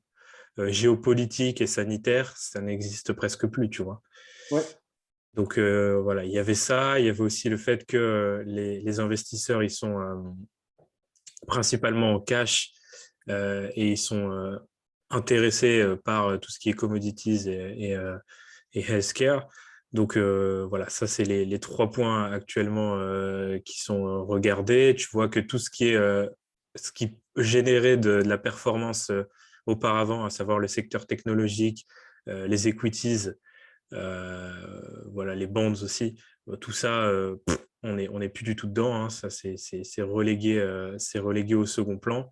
Géopolitique et sanitaire, ça n'existe presque plus, tu vois. Ouais. Donc, voilà, il y avait ça. Il y avait aussi le fait que les investisseurs, ils sont principalement en cash et ils sont intéressés par tout ce qui est commodities et healthcare. Donc, voilà, ça, c'est les 3 points actuellement qui sont regardés. Tu vois que tout ce qui générait de la performance auparavant, à savoir le secteur technologique, les equities, voilà, les bonds aussi, tout ça, on n'est plus du tout dedans. Hein. Ça, c'est relégué au second plan.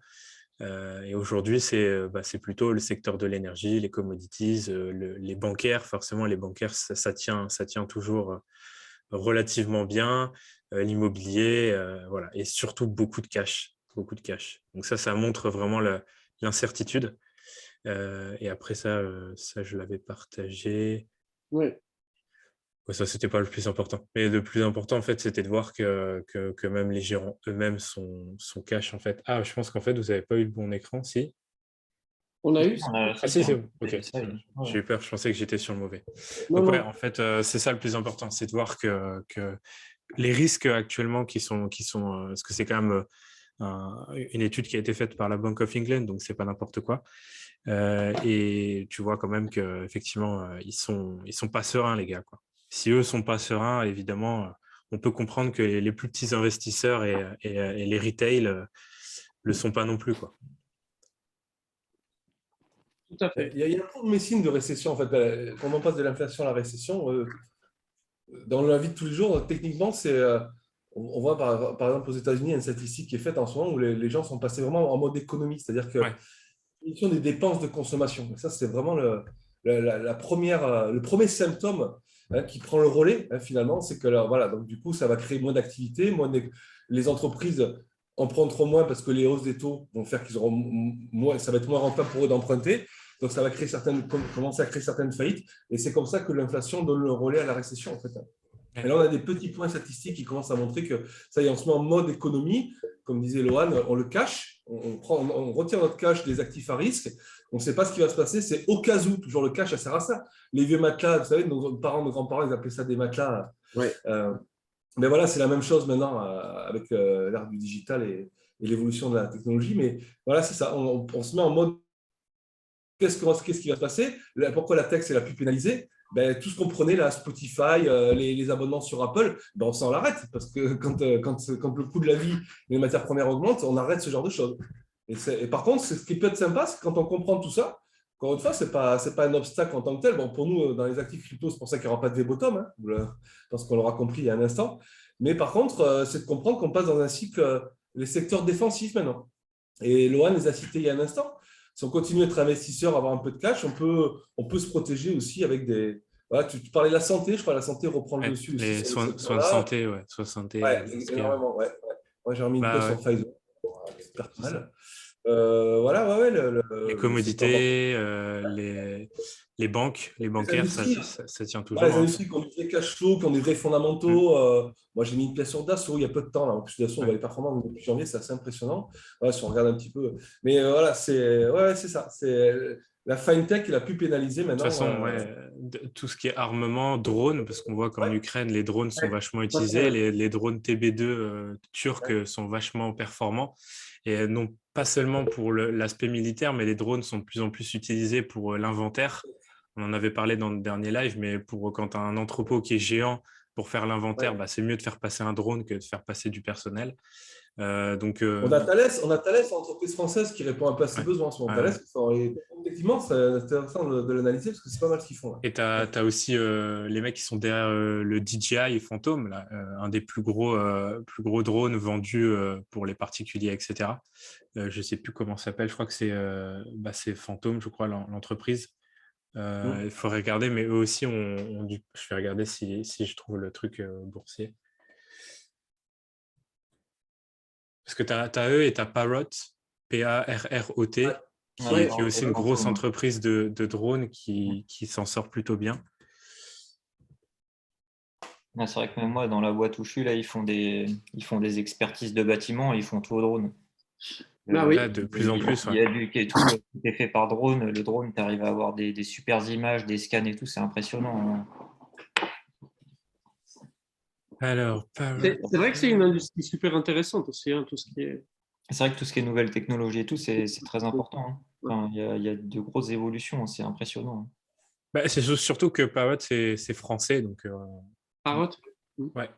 Et aujourd'hui, c'est plutôt le secteur de l'énergie, les commodities, les bancaires. Forcément, les bancaires, ça tient toujours relativement bien. L'immobilier, voilà. Et surtout, beaucoup de cash. Beaucoup de cash. Donc ça montre vraiment l'incertitude. Et après ça, je l'avais partagé. Ouais. Ouais, ça, c'était pas le plus important. Mais le plus important, en fait, c'était de voir que même les gérants eux-mêmes sont cash, en fait. Ah, je pense qu'en fait, vous n'avez pas eu le bon écran, si? On a eu On Ah, ça, si, c'est bon. Ok. ça, oui. J'ai eu peur, je pensais que j'étais sur le mauvais. Non, Donc, ouais, non. en fait, c'est ça le plus important, c'est de voir que les risques actuellement parce que c'est quand même une étude qui a été faite par la Bank of England, donc c'est pas n'importe quoi. Et tu vois quand même qu'effectivement, ils sont pas sereins, les gars, quoi. Si eux sont pas sereins, évidemment, on peut comprendre que les plus petits investisseurs et les retail le sont pas non plus, quoi. Tout à fait. Il y a trop de médecine de récession, en fait. Quand on passe de l'inflation à la récession, dans la vie de tous les jours, techniquement, on voit par exemple aux États-Unis, il y a une statistique qui est faite en ce moment où les gens sont passés vraiment en mode économie, c'est-à-dire que Ouais. diminution des dépenses de consommation. Et ça, c'est vraiment le premier symptôme qui prend le relais, finalement, c'est que voilà, donc du coup, ça va créer moins d'activité, les entreprises en prendront moins parce que les hausses des taux vont faire qu'ils auront moins, ça va être moins rentable pour eux d'emprunter. Donc, ça va commencer à créer certaines faillites. Et c'est comme ça que l'inflation donne le relais à la récession, en fait. Et là, on a des petits points statistiques qui commencent à montrer que ça y est, on se met en mode économie. Comme disait Lohan, on le cache, on retire notre cash des actifs à risque. On ne sait pas ce qui va se passer. C'est au cas où, toujours le cash, ça sert à ça. Les vieux matelas, vous savez, nos parents, nos grands-parents, ils appelaient ça des matelas. Ouais. Mais voilà, c'est la même chose maintenant avec l'ère du digital et l'évolution de la technologie. Mais voilà, c'est ça. On se met en mode qu'est-ce qui va se passer? Pourquoi la tech, c'est la plus pénalisée? Ben, tout ce qu'on prenait, là, Spotify, les abonnements sur Apple, ben, on s'en l'arrête. Parce que quand le coût de la vie et les matières premières augmentent, on arrête ce genre de choses. Et par contre, ce qui peut être sympa, c'est quand on comprend tout ça, encore une fois, ce n'est pas un obstacle en tant que tel. Bon, pour nous, dans les actifs crypto, c'est pour ça qu'il n'y aura pas de V-bottom, hein, je pense qu'on l'aura compris il y a un instant. Mais par contre, c'est de comprendre qu'on passe dans un cycle, les secteurs défensifs maintenant. Et Lohan les a cités il y a un instant. Si on continue à être investisseur, avoir un peu de cash, on peut se protéger aussi avec des. Voilà, tu parlais de la santé, je crois que la santé reprend le dessus aussi. Les soins de santé, ouais. Soins de santé. Ouais, énormément, ouais. Moi, j'ai remis une pièce sur Pfizer. C'est personnel. Voilà, ouais, les commodités, les banques, les bancaires, ça tient toujours. Les industries qui ont des cash flow, qui ont des vrais fondamentaux. Moi, j'ai mis une pièce sur Dassault il y a peu de temps. Là. En plus, Dassault, on voit les performances depuis janvier, c'est assez impressionnant. Ouais, si on regarde un petit peu. Mais voilà, c'est ça. C'est la fintech est la plus pénalisée maintenant. De toute façon, tout ce qui est armement, drones, parce qu'on voit qu'en Ukraine, les drones sont vachement utilisés. Les drones TB2 turcs sont vachement performants. Et non pas seulement pour l'aspect militaire, mais les drones sont de plus en plus utilisés pour l'inventaire. On en avait parlé dans le dernier live, mais quand tu as un entrepôt qui est géant, pour faire l'inventaire, c'est mieux de faire passer un drone que de faire passer du personnel. On a Thales, entreprise française qui répond un peu à ses besoins en ce moment. Thales, effectivement, c'est intéressant de l'analyser parce que c'est pas mal ce qu'ils font. Là. Et tu as aussi les mecs qui sont derrière le DJI Phantom, là, un des plus gros drones vendus pour les particuliers, etc. Je ne sais plus comment ça s'appelle, je crois que c'est Phantom, je crois, l'entreprise. Il faut regarder, mais eux aussi, je vais regarder si je trouve le truc boursier. Parce que tu as eux et tu as Parrot, P-A-R-R-O-T, qui est aussi une grosse entreprise de drones qui s'en sort plutôt bien. Ah, c'est vrai que même moi, dans la boîte où je suis, là, ils font des expertises de bâtiments, ils font tout au drone. Ah oui. Là, de plus en plus, Il y a tout est fait par drone. Le drone, tu arrives à avoir des super images, des scans et tout, c'est impressionnant, hein. Alors, C'est vrai que c'est une industrie super intéressante aussi, hein, tout ce qui est. C'est vrai que tout ce qui est nouvelles technologies et tout, c'est très important, hein. Ouais. Enfin, il y a de grosses évolutions, hein, c'est impressionnant, bah, c'est surtout que Parrot, c'est français, donc hein. Parrot. ouais,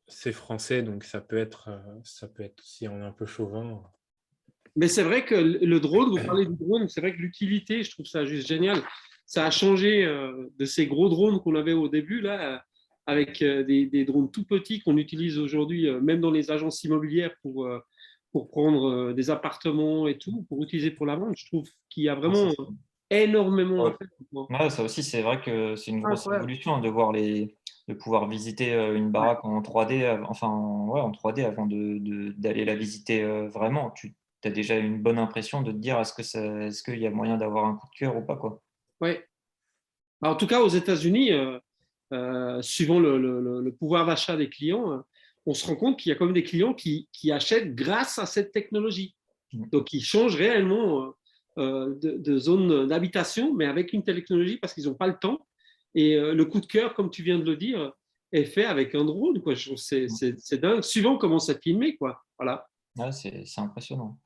c'est français, donc ça peut être si on est un peu chauvin. Mais c'est vrai que le drone, vous parlez du drone, c'est vrai que l'utilité, je trouve ça juste génial. Ça a changé de ces gros drones qu'on avait au début, là, avec des drones tout petits qu'on utilise aujourd'hui, même dans les agences immobilières pour prendre des appartements et tout, pour utiliser pour la vente. Je trouve qu'il y a Ça, vraiment c'est- énormément Ouais. à faire maintenant. Ouais, ça aussi, c'est vrai que c'est une grosse Incroyable. évolution, hein, de pouvoir visiter une baraque en 3D, ouais, en 3D avant d'aller la visiter vraiment. Tu as déjà une bonne impression de te dire est-ce qu'il y a moyen d'avoir un coup de cœur ou pas, quoi. Ouais. En tout cas, aux États-Unis, suivant le pouvoir d'achat des clients, on se rend compte qu'il y a quand même des clients qui achètent grâce à cette technologie. Mm. Donc, ils changent réellement de zone d'habitation, mais avec une technologie parce qu'ils n'ont pas le temps. Et le coup de cœur, comme tu viens de le dire, est fait avec un drone, quoi. Je trouve que c'est dingue, suivant comment c'est filmé, quoi. Voilà, Ouais, c'est impressionnant.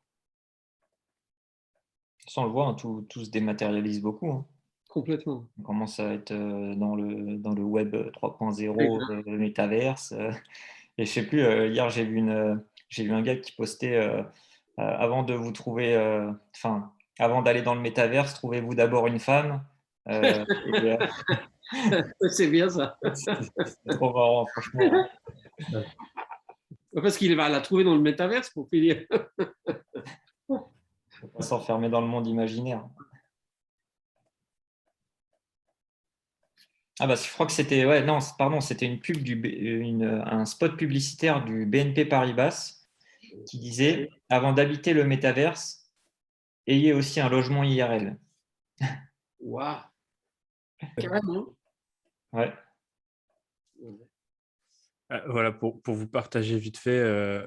Ça, on le voit, hein, tout se dématérialise beaucoup, hein. complètement. On commence à être dans le web 3.0, Exact. le métaverse. Et je sais plus, hier, j'ai vu un gars qui postait avant de vous trouver, enfin, avant d'aller dans le métaverse, trouvez-vous d'abord une femme. Et, C'est bien ça. c'est trop marrant, franchement. Parce qu'il va la trouver dans le métaverse pour finir. Faut pas s'enfermer dans le monde imaginaire. Ah bah, je crois que c'était, ouais, non, pardon, c'était une pub un spot publicitaire du BNP Paribas qui disait, avant d'habiter le métaverse, ayez aussi un logement IRL. Waouh, carrément. Ouais. Voilà, pour vous partager vite fait,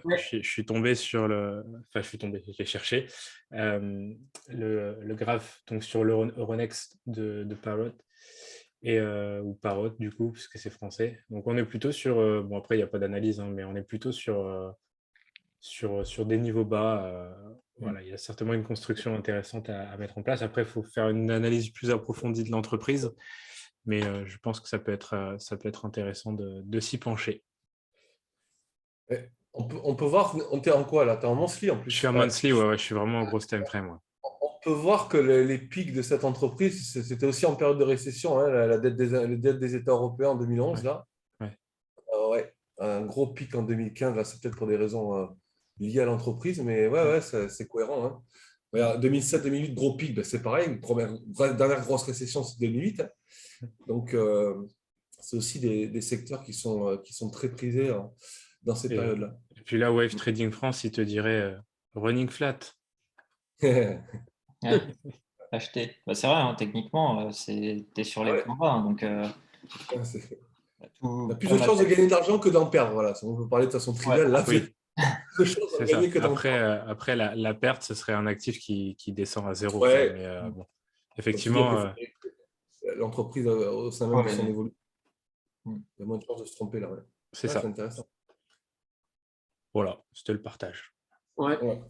Ouais. je suis tombé sur enfin, je suis tombé, j'ai cherché le graphe donc sur l'Euronext de Parrot ou Parrot du coup, puisque c'est français. Donc on est plutôt sur, bon après il n'y a pas d'analyse, hein, mais on est plutôt sur des niveaux bas. Voilà, il y a certainement une construction intéressante à mettre en place. Après, il faut faire une analyse plus approfondie de l'entreprise, mais je pense que ça peut être intéressant de s'y pencher. On peut voir, on est en quoi là? Tu es en monthly en plus. Je suis un monthly, ouais, je suis vraiment en gros time frame. Ouais. On peut voir que les pics de cette entreprise, c'était aussi en période de récession, hein, la dette des États européens en 2011, Ouais. là. Ouais. Ouais, un gros pic en 2015, là, c'est peut-être pour des raisons liées à l'entreprise, mais ouais, c'est cohérent, hein. Regarde, 2007-2008, gros pic, ben, c'est pareil. Dernière grosse récession, c'est 2008, hein. Donc, c'est aussi des secteurs qui sont très prisés dans ces périodes-là. Et puis là, Wave Trading France, il te dirait running flat. Ouais, acheter. Bah, c'est vrai, hein, techniquement, t'es sur les Ouais. points bas, hein, donc On a plus pour de ma chances de tête. gagner d'argent que d'en perdre. Voilà. Si on peut parler de façon triviale, là, Oui, plus de chances d'en c'est gagner ça. que d'en Après, perdre. après la perte, ce serait un actif qui descend à zéro, quoi. Ouais. Mais bon, Comme tu dis, après, effectivement, l'entreprise au sein même de son Ouais. évolution, il y a moins de chances de se tromper là. Ouais, c'est c'est ça. intéressant. Voilà, c'était le partage. Ouais. Ouais.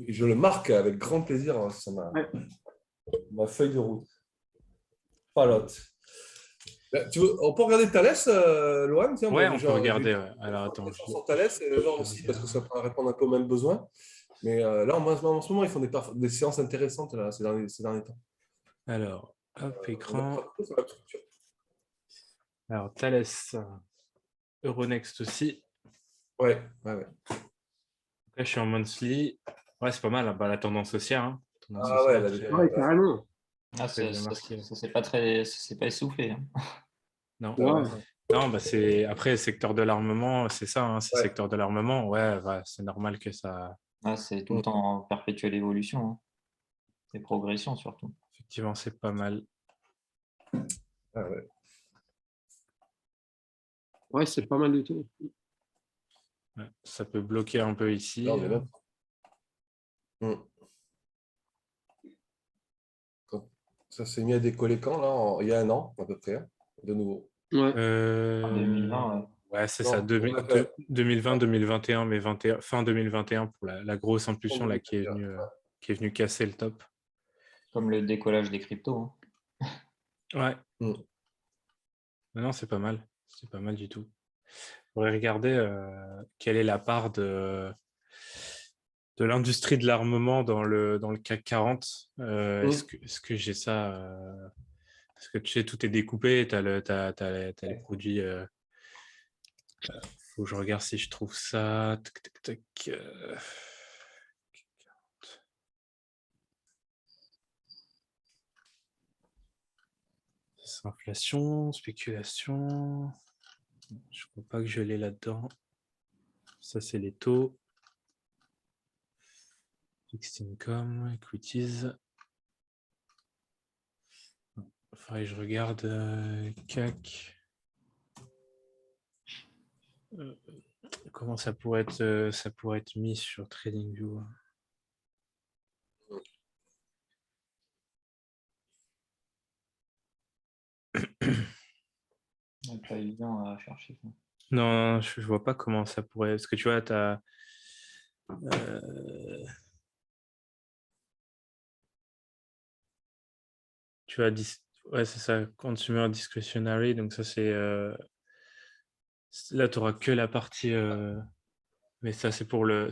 Je le marque avec grand plaisir, hein, c'est Ouais. ma feuille de route. Palote. On peut regarder Thales, Lohan, tiens, Ouais, on peut j'ai regarder. eu Ouais. Alors, attends, sur Thales et le genre aussi, parce que ça peut répondre un peu aux mêmes besoins. Mais là, en ce moment, ils font des séances intéressantes là, ces derniers temps. Alors, hop, On écran. apprend sur la structure. Alors, Thales, Euronext aussi. Ouais. Là, je suis en monthly. Ouais, c'est pas mal, hein. Bah, la tendance haussière. Hein. Tendance Ah ouais, haussière Ouais, carrément. Ah, très bien marquée. ça s'est pas essoufflé, hein. Non. Ouais. Non, bah c'est après secteur de l'armement, c'est ça, hein, c'est Ouais. secteur de l'armement, ouais, bah, c'est normal que ça, Ah, c'est tout le temps en perpétuelle évolution, hein. Et progression surtout. effectivement, c'est pas mal. Ah ouais. Ouais, c'est pas mal du tout. Ouais, ça peut bloquer un peu ici. Là, on est même. Ça s'est mis à décoller quand, là, il y a un an, à peu près, hein, de nouveau. Ouais. En 2020, ouais. Ouais, c'est Non, ça, on a fait- 2020, 2021, mais fin 2021 pour la grosse impulsion là, qui est venue casser le top. Comme le décollage des cryptos. Hein. Ouais. Mm. Non, c'est pas mal. C'est pas mal du tout. On pourrait regarder quelle est la part de l'industrie de l'armement dans le CAC 40. Est-ce que j'ai ça Parce que tu sais, tout est découpé, tu as les produits. Faut que je regarde si je trouve ça. Tac, tac, tac, inflation, spéculation. Je ne crois pas que je l'ai là-dedans. Ça, c'est les taux. Fixed income, equities. Il faudrait que je regarde CAC. Comment ça pourrait être mis sur TradingView? C'est pas évident à chercher. Non, je vois pas comment ça pourrait. Parce que tu vois, tu as. Tu as ouais, c'est ça, consumer discretionary. Donc, ça, c'est. Là, tu n'auras que la partie. Mais ça, c'est pour le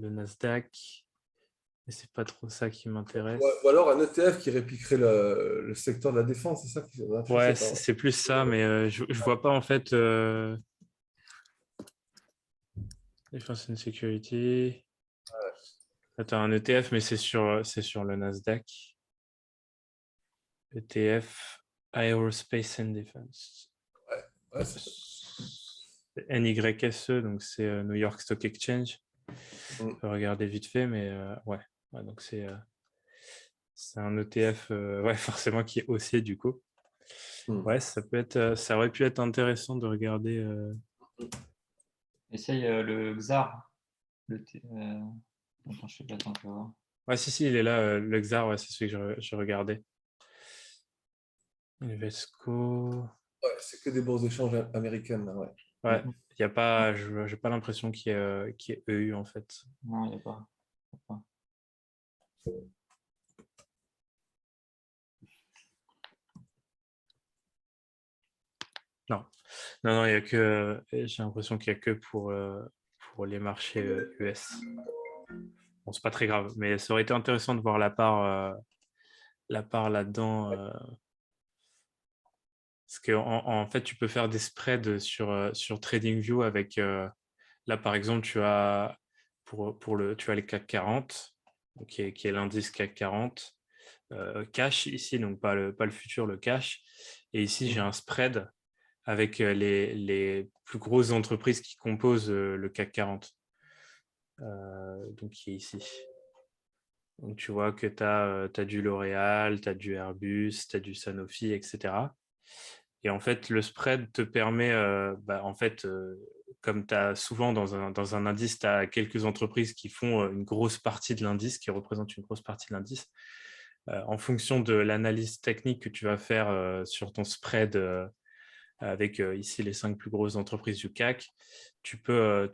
Nasdaq. Mais c'est pas trop ça qui m'intéresse. Ou alors un ETF qui répliquerait le secteur de la défense, c'est ça qui Ouais, c'est plus ça, mais je vois pas en fait. Defense and Security. Là, tu as un ETF, mais c'est sur le Nasdaq. ETF Aerospace and Defense. Ouais, NYSE, donc c'est New York Stock Exchange. Mm. On peut regarder vite fait, mais ouais. Donc c'est un ETF, ouais, forcément qui est haussier du coup. Ouais, ça aurait pu être intéressant de regarder. Essaye le XAR. Attends, je sais pas, attends, je vais voir. Ouais, si, il est là, le XAR, ouais, c'est celui que je regardais. Invesco. Ouais, c'est que des bourses d'échange américaines, là, ouais. Ouais, il y a pas, j'ai pas l'impression qu'il y ait EU en fait. Non, il n'y a pas. Non, il y a que. J'ai l'impression qu'il y a que pour les marchés US. Bon, c'est pas très grave, mais ça aurait été intéressant de voir la part là-dedans. Parce que en fait, tu peux faire des spreads sur TradingView avec. Là, par exemple, tu as tu as le CAC 40, qui est l'indice CAC 40. Cash ici, donc pas le futur, le cash. Et ici, j'ai un spread avec les plus grosses entreprises qui composent le CAC 40, donc qui est ici. Donc tu vois que tu as du L'Oréal, tu as du Airbus, tu as du Sanofi, etc. Et en fait, le spread te permet, en fait, comme tu as souvent dans un indice, tu as quelques entreprises qui font une grosse partie de l'indice, qui représentent une grosse partie de l'indice. En fonction de l'analyse technique que tu vas faire sur ton spread avec ici les 5 plus grosses entreprises du CAC, tu peux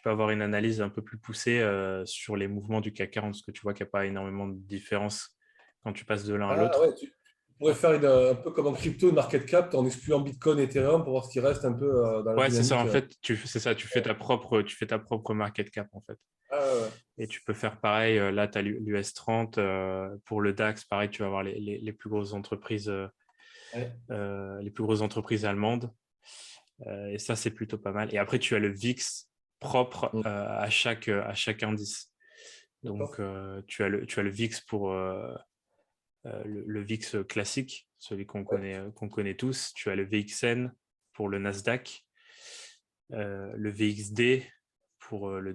avoir une analyse un peu plus poussée sur les mouvements du CAC 40, parce que tu vois qu'il n'y a pas énormément de différence quand tu passes de l'un à l'autre. Ouais, tu pourrais faire un peu comme en crypto, une market cap, en excluant Bitcoin et Ethereum pour voir ce qui reste un peu dans la Ouais, dynamique. c'est ça, en fait, c'est ça, tu fais ta propre market cap, en fait. Ouais. Et tu peux faire pareil, là, tu as l'US 30, pour le DAX, pareil, tu vas avoir les plus grosses entreprises, les plus grosses entreprises allemandes. Et ça, c'est plutôt pas mal. Et après, tu as le VIX propre à chaque indice. Donc, tu as le VIX pour le VIX classique, celui qu'on connaît tous. Tu as le VXN pour le Nasdaq, le VXD pour le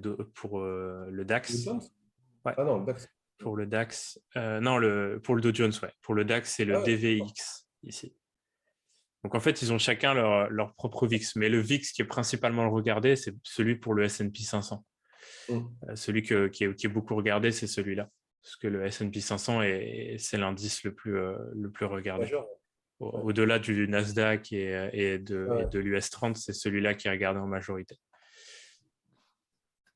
DAX. Ouais. Ah non, le DAX. Pour le DAX. Non, pour le Dow Jones, ouais. Pour le DAX, c'est le DVX ici. Donc, en fait, ils ont chacun leur propre VIX. Mais le VIX qui est principalement regardé, c'est celui pour le S&P 500. Celui qui est beaucoup regardé, c'est celui-là. Parce que le S&P 500, c'est l'indice le plus regardé. Majeur. Au-delà du Nasdaq et de l'US 30, c'est celui-là qui est regardé en majorité.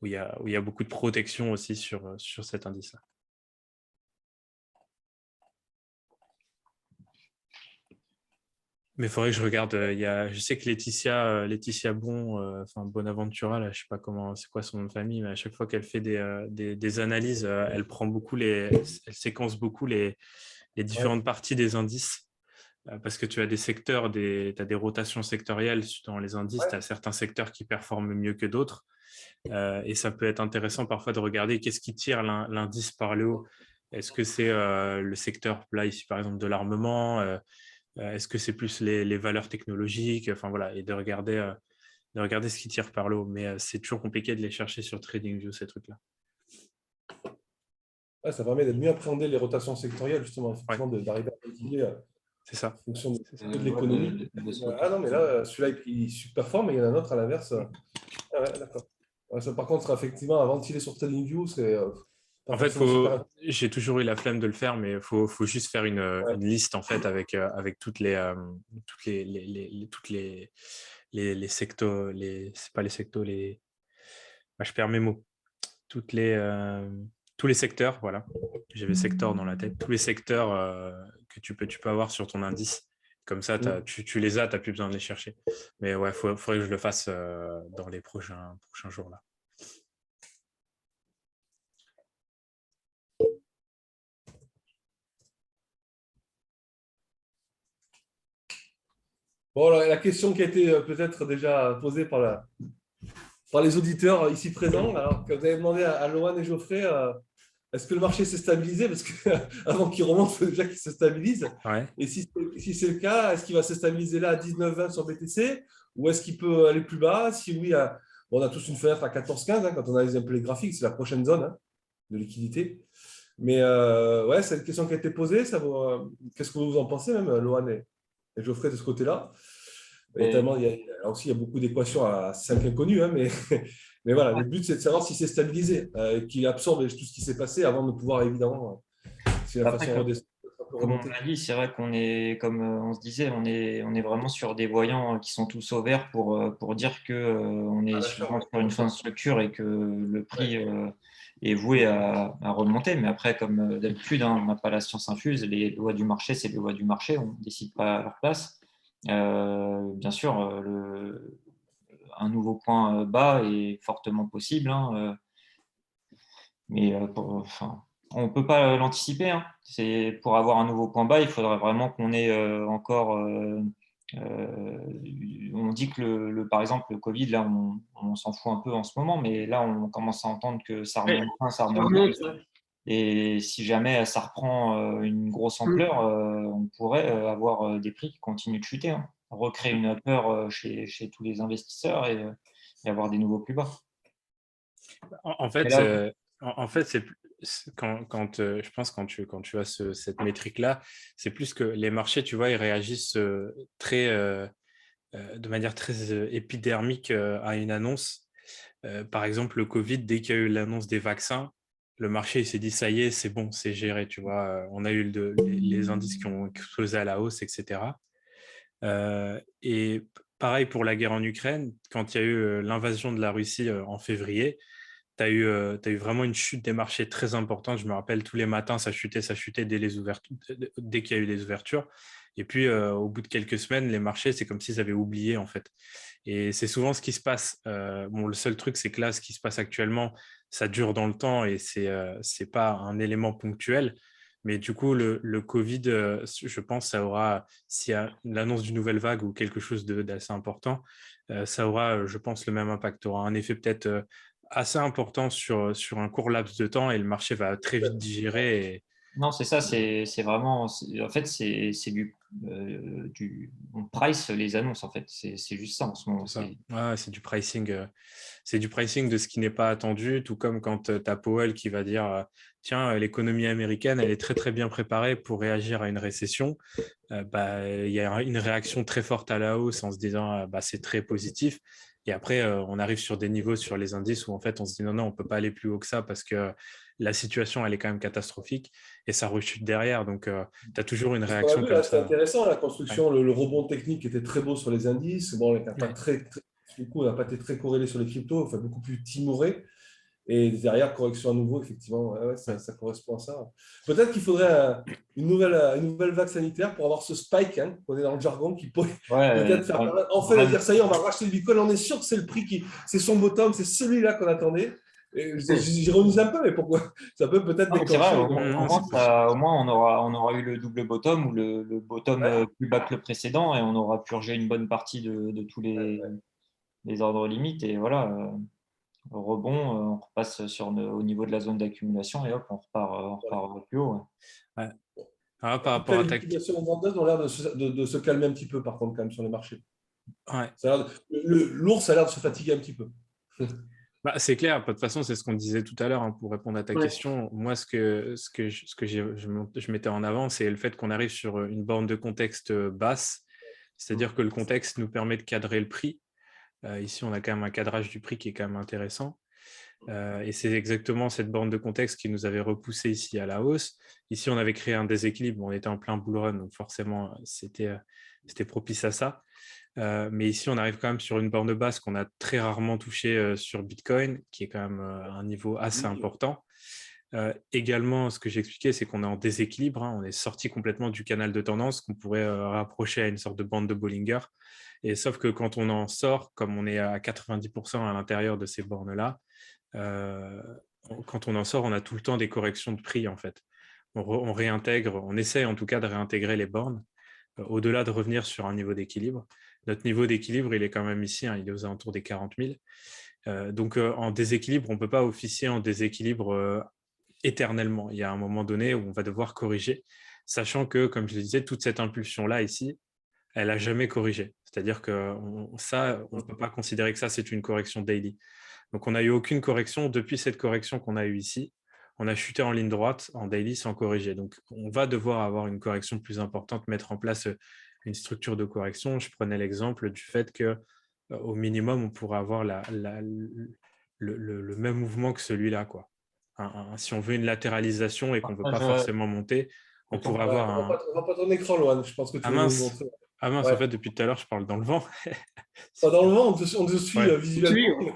Où il y a beaucoup de protection aussi sur cet indice-là. Mais il faudrait que je regarde. Je sais que Laetitia Bonaventura, là, je ne sais pas c'est quoi son nom de famille, mais à chaque fois qu'elle fait des analyses, elle prend beaucoup elle séquence beaucoup les différentes parties des indices. Parce que tu as des secteurs, tu as des rotations sectorielles dans les indices, tu as certains secteurs qui performent mieux que d'autres. Et ça peut être intéressant parfois de regarder qu'est-ce qui tire l'indice par le haut. Est-ce que c'est le secteur, là ici par exemple, de l'armement est-ce que c'est plus les valeurs technologiques, enfin voilà, et de regarder ce qui tire par le haut. Mais c'est toujours compliqué de les chercher sur TradingView, ces trucs-là. Ça permet de mieux appréhender les rotations sectorielles, justement, effectivement, d'arriver à utiliser c'est ça. en fonction de l'économie. Non, mais là, celui-là, il performe, mais il y en a un autre à l'inverse. Ah ouais, d'accord. Ça, par contre, effectivement, à ventiler sur TradingView, c'est... En fait, j'ai toujours eu la flemme de le faire, mais il faut juste faire une liste en fait avec toutes les sectos, c'est pas les sectos, je perds mes mots. Tous les secteurs, voilà. J'avais secteur dans la tête. Tous les secteurs que tu peux avoir sur ton indice. Comme ça, tu les as, tu n'as plus besoin de les chercher. Mais ouais, faudrait que je le fasse dans les prochains jours là. Bon, alors, la question qui a été peut-être déjà posée par les auditeurs ici présents, alors que vous avez demandé à Loan et Geoffrey, est-ce que le marché s'est stabilisé? Parce qu'avant qu'il remonte, il faut déjà qu'il se stabilise. Ouais. Et si c'est le cas, est-ce qu'il va se stabiliser là à 19,20 sur BTC ou est-ce qu'il peut aller plus bas? Si oui, on a tous une fenêtre à 14,15 quand on analyse un peu les graphiques, c'est la prochaine zone de liquidité. Mais ouais, c'est une question qui a été posée. Qu'est-ce que vous en pensez, même, Loan et Geoffrey, de ce côté-là? Notamment, il y a beaucoup d'équations à 5 inconnus, mais voilà, le but, c'est de savoir si c'est stabilisé, qu'il absorbe tout ce qui s'est passé avant de pouvoir, évidemment, si la façon redescendre. Comme on l'a dit, c'est vrai qu'on est, comme on se disait, on est vraiment sur des voyants qui sont tous au vert pour dire qu'on est sur une fin de structure et que le prix est voué à remonter. Mais après, comme d'habitude, on n'a pas la science infuse. Les lois du marché, c'est les lois du marché. On ne décide pas à leur place. Bien sûr, un nouveau point bas est fortement possible, mais on ne peut pas l'anticiper. Pour avoir un nouveau point bas, il faudrait vraiment qu'on ait encore. On dit que par exemple, le Covid, là, on s'en fout un peu en ce moment, mais là, on commence à entendre que ça remonte, ça remonte. Et si jamais ça reprend une grosse ampleur, on pourrait avoir des prix qui continuent de chuter, recréer une peur chez tous les investisseurs et avoir des nouveaux plus bas. En fait, je pense quand tu as cette métrique-là, c'est plus que les marchés, tu vois, ils réagissent de manière très épidermique à une annonce. Par exemple, le Covid, dès qu'il y a eu l'annonce des vaccins, le marché il s'est dit ça y est, c'est bon, c'est géré, tu vois. On a eu les indices qui ont explosé à la hausse, etc. Et pareil pour la guerre en Ukraine, quand il y a eu l'invasion de la Russie en février, tu as eu vraiment une chute des marchés très importante. Je me rappelle, tous les matins, ça chutait dès qu'il y a eu des ouvertures. Et puis, au bout de quelques semaines, les marchés, c'est comme s'ils avaient oublié, en fait. Et c'est souvent ce qui se passe. Le seul truc, c'est que là, ce qui se passe actuellement, ça dure dans le temps et c'est pas un élément ponctuel. Mais du coup, le Covid, je pense, ça aura, s'il y a l'annonce d'une nouvelle vague ou quelque chose d'assez important, ça aura, je pense, le même impact. Ça aura un effet peut-être assez important sur un court laps de temps et le marché va très vite digérer Non, c'est ça, c'est vraiment. En fait, c'est on price les annonces, en fait. C'est juste ça en ce moment. C'est ça. Ouais, c'est du pricing de ce qui n'est pas attendu, tout comme quand tu as Powell qui va dire tiens, l'économie américaine, elle est très très bien préparée pour réagir à une récession. Il y a une réaction très forte à la hausse en se disant c'est très positif. Et après, on arrive sur des niveaux sur les indices où en fait on se dit non, on ne peut pas aller plus haut que ça parce que la situation, elle est quand même catastrophique et ça rechute derrière. Donc, tu as toujours une Ce qu'on a réaction vu, comme là, c'était ça. intéressant, la Ouais. construction, le rebond technique était très beau sur les indices. Bon, on n'a pas Ouais. du coup, on n'a pas été très corrélé sur les cryptos, enfin beaucoup plus timoré. Et derrière, correction à nouveau, effectivement, ouais, ça correspond à ça. Peut-être qu'il faudrait une nouvelle vague sanitaire pour avoir ce spike, hein, qu'on est dans le jargon, qui pourrait Ouais, peut-être faire enfin dire ça y est, on va racheter le Bitcoin, on est sûr que c'est le prix c'est son bottom, c'est celui-là qu'on attendait. J'ironise un peu, mais pourquoi? Ça peut peut-être non, mais c'est vrai, déclencher une. Non, c'est possible. au moins on aura eu le double bottom ou le bottom Ouais, plus bas que le précédent et on aura purgé une bonne partie de tous ouais. les ordres limites. Et voilà, rebond, on repasse au niveau de la zone d'accumulation et hop, on repart plus haut. Ouais. Alors, par En tout cas, rapport à les ta... liquidations vendeuses ont l'air de se calmer un petit peu, par contre, quand même, sur les marchés. Ouais. L'ours a l'air de se fatiguer un petit peu. C'est clair, de toute façon, c'est ce qu'on disait tout à l'heure pour répondre à ta Ouais. question. Moi, je mettais en avant, c'est le fait qu'on arrive sur une borne de contexte basse, c'est-à-dire que le contexte nous permet de cadrer le prix. Ici, on a quand même un cadrage du prix qui est quand même intéressant. Et c'est exactement cette borne de contexte qui nous avait repoussé ici à la hausse. Ici, on avait créé un déséquilibre, on était en plein bull run, donc forcément, c'était propice à ça. Mais ici, on arrive quand même sur une borne basse qu'on a très rarement touchée sur Bitcoin, qui est quand même un niveau assez important. Également, ce que j'ai expliqué, c'est qu'on est en déséquilibre. On est sorti complètement du canal de tendance qu'on pourrait rapprocher à une sorte de bande de Bollinger. Et sauf que quand on en sort, comme on est à 90% à l'intérieur de ces bornes-là, quand on en sort, on a tout le temps des corrections de prix, en fait. On réintègre, on essaie en tout cas de réintégrer les bornes au-delà de revenir sur un niveau d'équilibre. Notre niveau d'équilibre, il est quand même ici, il est aux alentours des 40 000. Donc, en déséquilibre, on ne peut pas officier en déséquilibre éternellement. Il y a un moment donné où on va devoir corriger, sachant que, comme je le disais, toute cette impulsion-là ici, elle n'a jamais corrigé. C'est-à-dire que on ne peut pas considérer que ça, c'est une correction daily. Donc, on n'a eu aucune correction depuis cette correction qu'on a eue ici. On a chuté en ligne droite en daily sans corriger. Donc, on va devoir avoir une correction plus importante, mettre en place une structure de correction. Je prenais l'exemple du fait que au minimum, on pourrait avoir le même mouvement que celui-là, quoi. Si on veut une latéralisation et qu'on ne veut pas Partage, forcément monter, on pourrait Ouais, avoir un... on voit pas ton écran, Lohan. Je pense que tu Ah veux nous le mince, montrer. ah mince, en Ouais. fait, depuis tout à l'heure, je parle dans le vent. Pas dans le vent, on te suit Ouais. visuellement. Oui,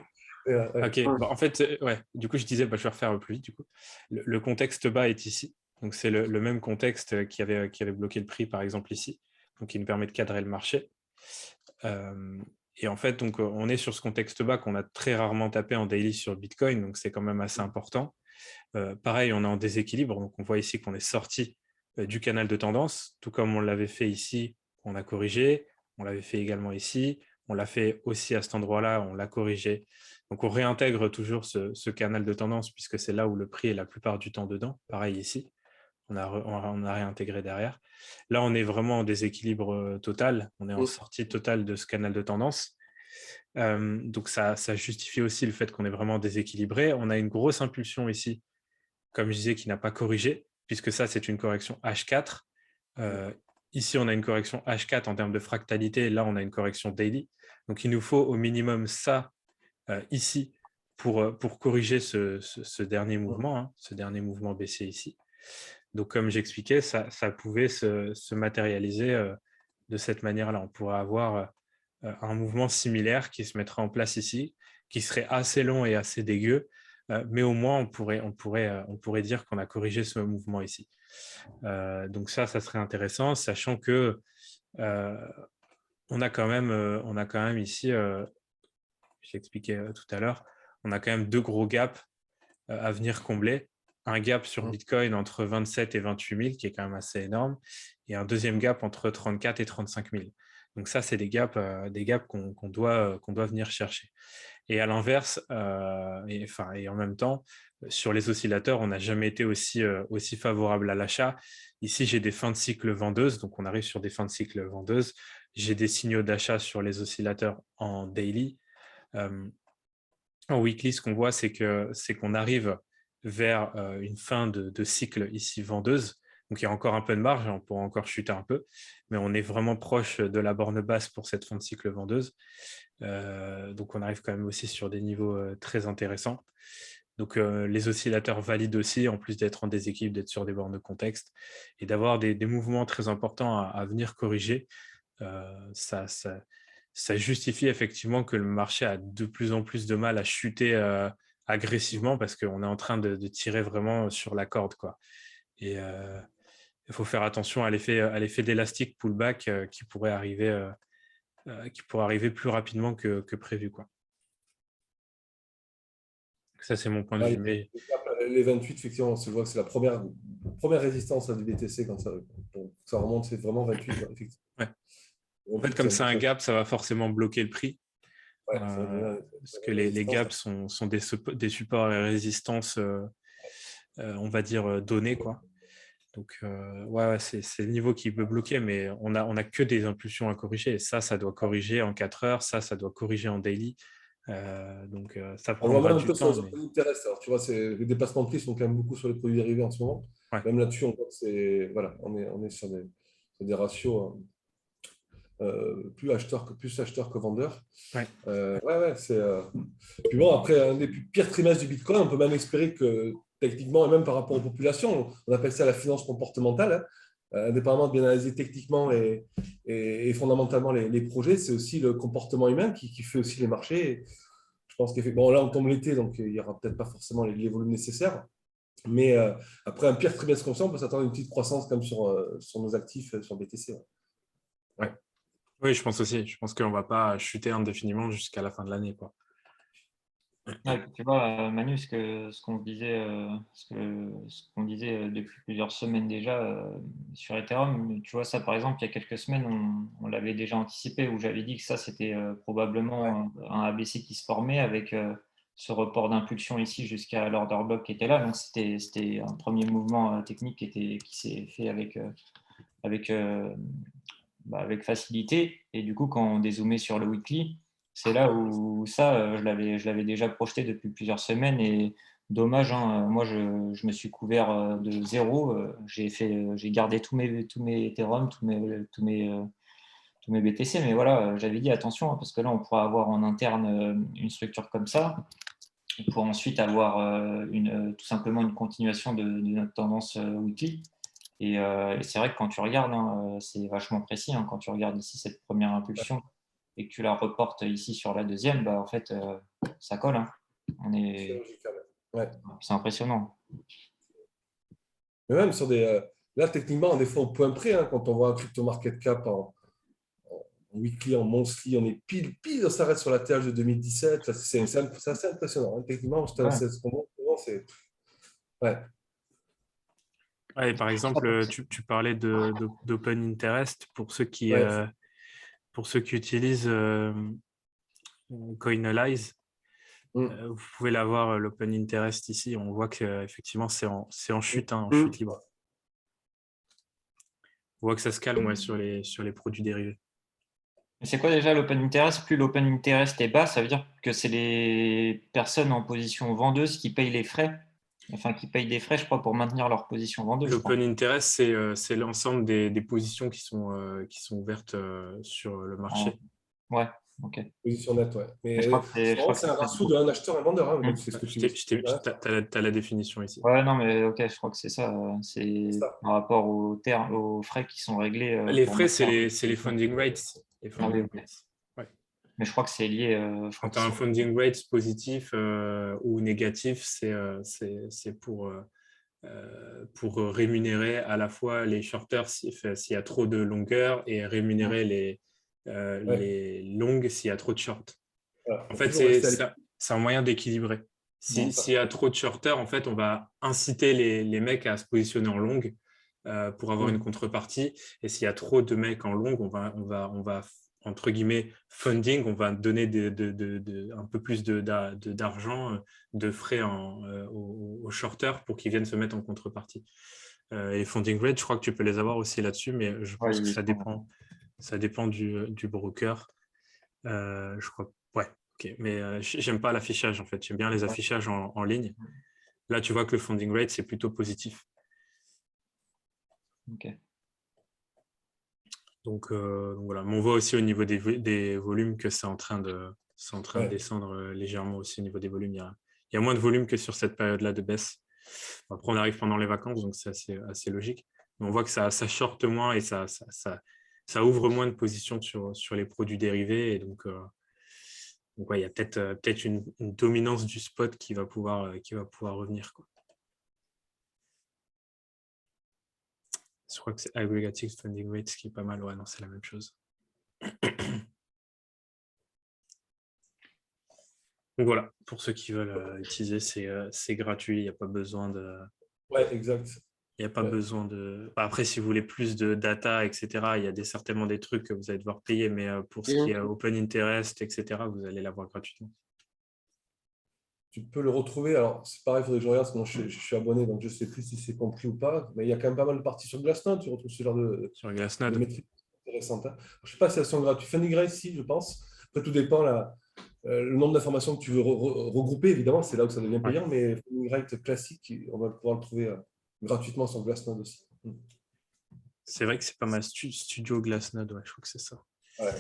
Ouais. Ok, ouais. en fait, ouais. Du coup, je disais, je vais refaire plus vite. Du coup, le contexte bas est ici. Donc, c'est le même contexte qui avait bloqué le prix, par exemple, ici. Donc, qui nous permet de cadrer le marché. Et en fait, donc, on est sur ce contexte bas qu'on a très rarement tapé en daily sur Bitcoin. Donc, c'est quand même assez important. Pareil, on est en déséquilibre. Donc, on voit ici qu'on est sorti du canal de tendance, tout comme on l'avait fait ici, on a corrigé. On l'avait fait également ici. On l'a fait aussi à cet endroit-là, on l'a corrigé. Donc, on réintègre toujours ce canal de tendance puisque c'est là où le prix est la plupart du temps dedans. Pareil ici, on a réintégré derrière. Là, on est vraiment en déséquilibre total. On est en sortie totale de ce canal de tendance. Donc, ça justifie aussi le fait qu'on est vraiment déséquilibré. On a une grosse impulsion ici, comme je disais, qui n'a pas corrigé, puisque ça, c'est une correction H4. Ici, on a une correction H4 en termes de fractalité. Là, on a une correction daily. Donc, il nous faut au minimum ça ici pour corriger ce dernier mouvement, ce dernier mouvement baissier ici. Donc, comme j'expliquais, ça pouvait se matérialiser de cette manière-là. On pourrait avoir un mouvement similaire qui se mettrait en place ici, qui serait assez long et assez dégueu, mais au moins, on pourrait dire qu'on a corrigé ce mouvement ici. Donc ça serait intéressant, sachant que on a quand même ici, j'expliquais tout à l'heure, on a quand même deux gros gaps à venir combler. Un gap sur Bitcoin entre 27 et 28 000, qui est quand même assez énorme, et un deuxième gap entre 34 et 35 000. Donc ça, c'est des gaps qu'on doit venir chercher. Et à l'inverse, et en même temps, sur les oscillateurs, on n'a jamais été aussi favorable à l'achat. Ici, j'ai des fins de cycle vendeuses, donc on arrive sur des fins de cycle vendeuses. J'ai des signaux d'achat sur les oscillateurs en daily. En weekly, ce qu'on voit, c'est qu'on arrive vers une fin de cycle ici vendeuse. Donc, il y a encore un peu de marge, on pourra encore chuter un peu, mais on est vraiment proche de la borne basse pour cette fin de cycle vendeuse. Donc, on arrive quand même aussi sur des niveaux très intéressants. Donc, les oscillateurs valident aussi, en plus d'être en déséquilibre, d'être sur des bornes de contexte et d'avoir des mouvements très importants à venir corriger. Ça justifie effectivement que le marché a de plus en plus de mal à chuter agressivement parce qu'on est en train de tirer vraiment sur la corde, quoi. Et il faut faire attention à l'effet d'élastique pullback qui pourrait arriver plus rapidement que prévu, quoi. Ça, c'est mon point de vue. Mais... Les 28, effectivement, je vois que c'est la première résistance du BTC quand ça remonte, c'est vraiment 28. Effectivement. Ouais. En fait, comme c'est un gap, ça va forcément bloquer le prix. Ouais, parce que les gaps sont des supports et résistances, on va dire, donnés, quoi. Donc, ouais, c'est le niveau qui peut bloquer, mais on a que des impulsions à corriger. Et ça doit corriger en 4 heures, ça doit corriger en daily. Donc, ça prendra du temps. Alors, tu vois, les dépassements de prix sont quand même beaucoup sur les produits dérivés en ce moment. Ouais. Même là-dessus, on voit que on est sur des ratios plus acheteurs que vendeurs. Ouais. Puis bon, après un des pires trimestres du Bitcoin, on peut même espérer que techniquement, et même par rapport aux populations, on appelle ça la finance comportementale, indépendamment de bien analyser techniquement et fondamentalement les projets, c'est aussi le comportement humain qui fait aussi les marchés. Je pense qu'effectivement, là, on tombe l'été, donc il n'y aura peut-être pas forcément les volumes nécessaires. Mais après un pire trimestre comme ça, on peut s'attendre à une petite croissance comme sur nos actifs sur BTC. Ouais. Oui, je pense aussi. Je pense qu'on ne va pas chuter indéfiniment jusqu'à la fin de l'année, quoi. Ouais, tu vois, Manu, ce qu'on disait depuis plusieurs semaines déjà sur Ethereum, tu vois, ça par exemple, il y a quelques semaines, on l'avait déjà anticipé, où j'avais dit que ça, c'était probablement un ABC qui se formait avec ce report d'impulsion ici jusqu'à l'order block qui était là. Donc, c'était un premier mouvement technique qui s'est fait avec facilité. Et du coup, quand on dézoomait sur le weekly, c'est là où ça, je l'avais déjà projeté depuis plusieurs semaines et dommage, hein, moi je me suis couvert de zéro. J'ai gardé tous mes Ethereum, tous mes BTC, mais voilà, j'avais dit attention hein, parce que là on pourra avoir en interne une structure comme ça pour ensuite avoir tout simplement une continuation de notre tendance weekly. Et c'est vrai que quand tu regardes, hein, c'est vachement précis. Hein, quand tu regardes ici cette première impulsion et que tu la reportes ici sur la deuxième, bah, en fait, ça colle. Hein. C'est impressionnant. Mais même sur là, techniquement, des fois au point près, hein, quand on voit un crypto market cap en weekly, en monthly, on est pile, ça reste sur la TH de 2017. C'est assez impressionnant. Hein. Techniquement, c'est. Ouais. Ouais, par exemple, tu parlais d'open interest pour ceux qui utilisent Coinalyze. Vous pouvez l'avoir, l'open interest ici. On voit qu'effectivement, c'est en chute, hein, en chute libre. On voit que ça se calme sur les produits dérivés. C'est quoi déjà l'open interest? Plus l'open interest est bas, ça veut dire que c'est les personnes en position vendeuse qui payent les frais. Enfin, qui payent des frais, je crois, pour maintenir leur position vendeuse. L'open interest, c'est l'ensemble des positions qui sont ouvertes sur le marché. Ouais, ok. Position nette, ouais. Mais je crois que c'est un ratio d'un acheteur et un vendeur. Hein, donc c'est ce que tu as la définition ici. Ouais, non, mais ok, je crois que c'est ça. C'est par rapport aux frais qui sont réglés. Les frais, c'est les funding rates. Ouais. Mais je crois que c'est lié. Quand tu as un funding rate positif ou négatif, c'est pour rémunérer à la fois les shorters s'il y a trop de longueur et rémunérer les longues s'il y a trop de short. Voilà. En fait, c'est un moyen d'équilibrer. S'il y a trop de shorters, en fait, on va inciter les mecs à se positionner en longue pour avoir une contrepartie. Et s'il y a trop de mecs en longue, on va entre guillemets, funding, on va donner un peu plus d'argent, de frais aux shorters pour qu'ils viennent se mettre en contrepartie. Et les funding rates, je crois que tu peux les avoir aussi là-dessus, mais je pense que ça dépend du broker. Je crois, ouais, ok. Mais j'aime pas l'affichage, en fait. J'aime bien les affichages en ligne. Là, tu vois que le funding rate, c'est plutôt positif. Ok. Donc voilà, mais on voit aussi au niveau des volumes que c'est en train de descendre légèrement aussi au niveau des volumes. Il y a moins de volume que sur cette période-là de baisse. Après, on arrive pendant les vacances, donc c'est assez logique. Mais on voit que ça shorte moins et ça ouvre moins de positions sur les produits dérivés. Et donc ouais, il y a peut-être une dominance du spot qui va pouvoir revenir, quoi. Je crois que c'est aggregated funding rate, ce qui est pas mal. Ouais, non, c'est la même chose. Donc voilà, pour ceux qui veulent utiliser, c'est gratuit. Il n'y a pas besoin de. Ouais, exact. Il n'y a pas besoin de. Après, si vous voulez plus de data, etc., il y a certainement des trucs que vous allez devoir payer, mais pour ce qui est open interest, etc., vous allez l'avoir gratuitement. Tu peux le retrouver. Alors, c'est pareil, il faudrait que je regarde, parce que moi, je suis abonné, donc je ne sais plus si c'est compris ou pas. Mais il y a quand même pas mal de parties sur Glassnode. Tu retrouves ce genre de métriques intéressantes. Hein. Je ne sais pas si elles sont gratuites. Funding rate, si, je pense. Après, tout dépend le nombre d'informations que tu veux regrouper. Évidemment, c'est là où ça devient payant. Mais funding rate classique, on va pouvoir le trouver gratuitement sur Glassnode aussi. C'est vrai que c'est pas mal. Studio Glassnode, ouais, je crois que c'est ça. Ouais.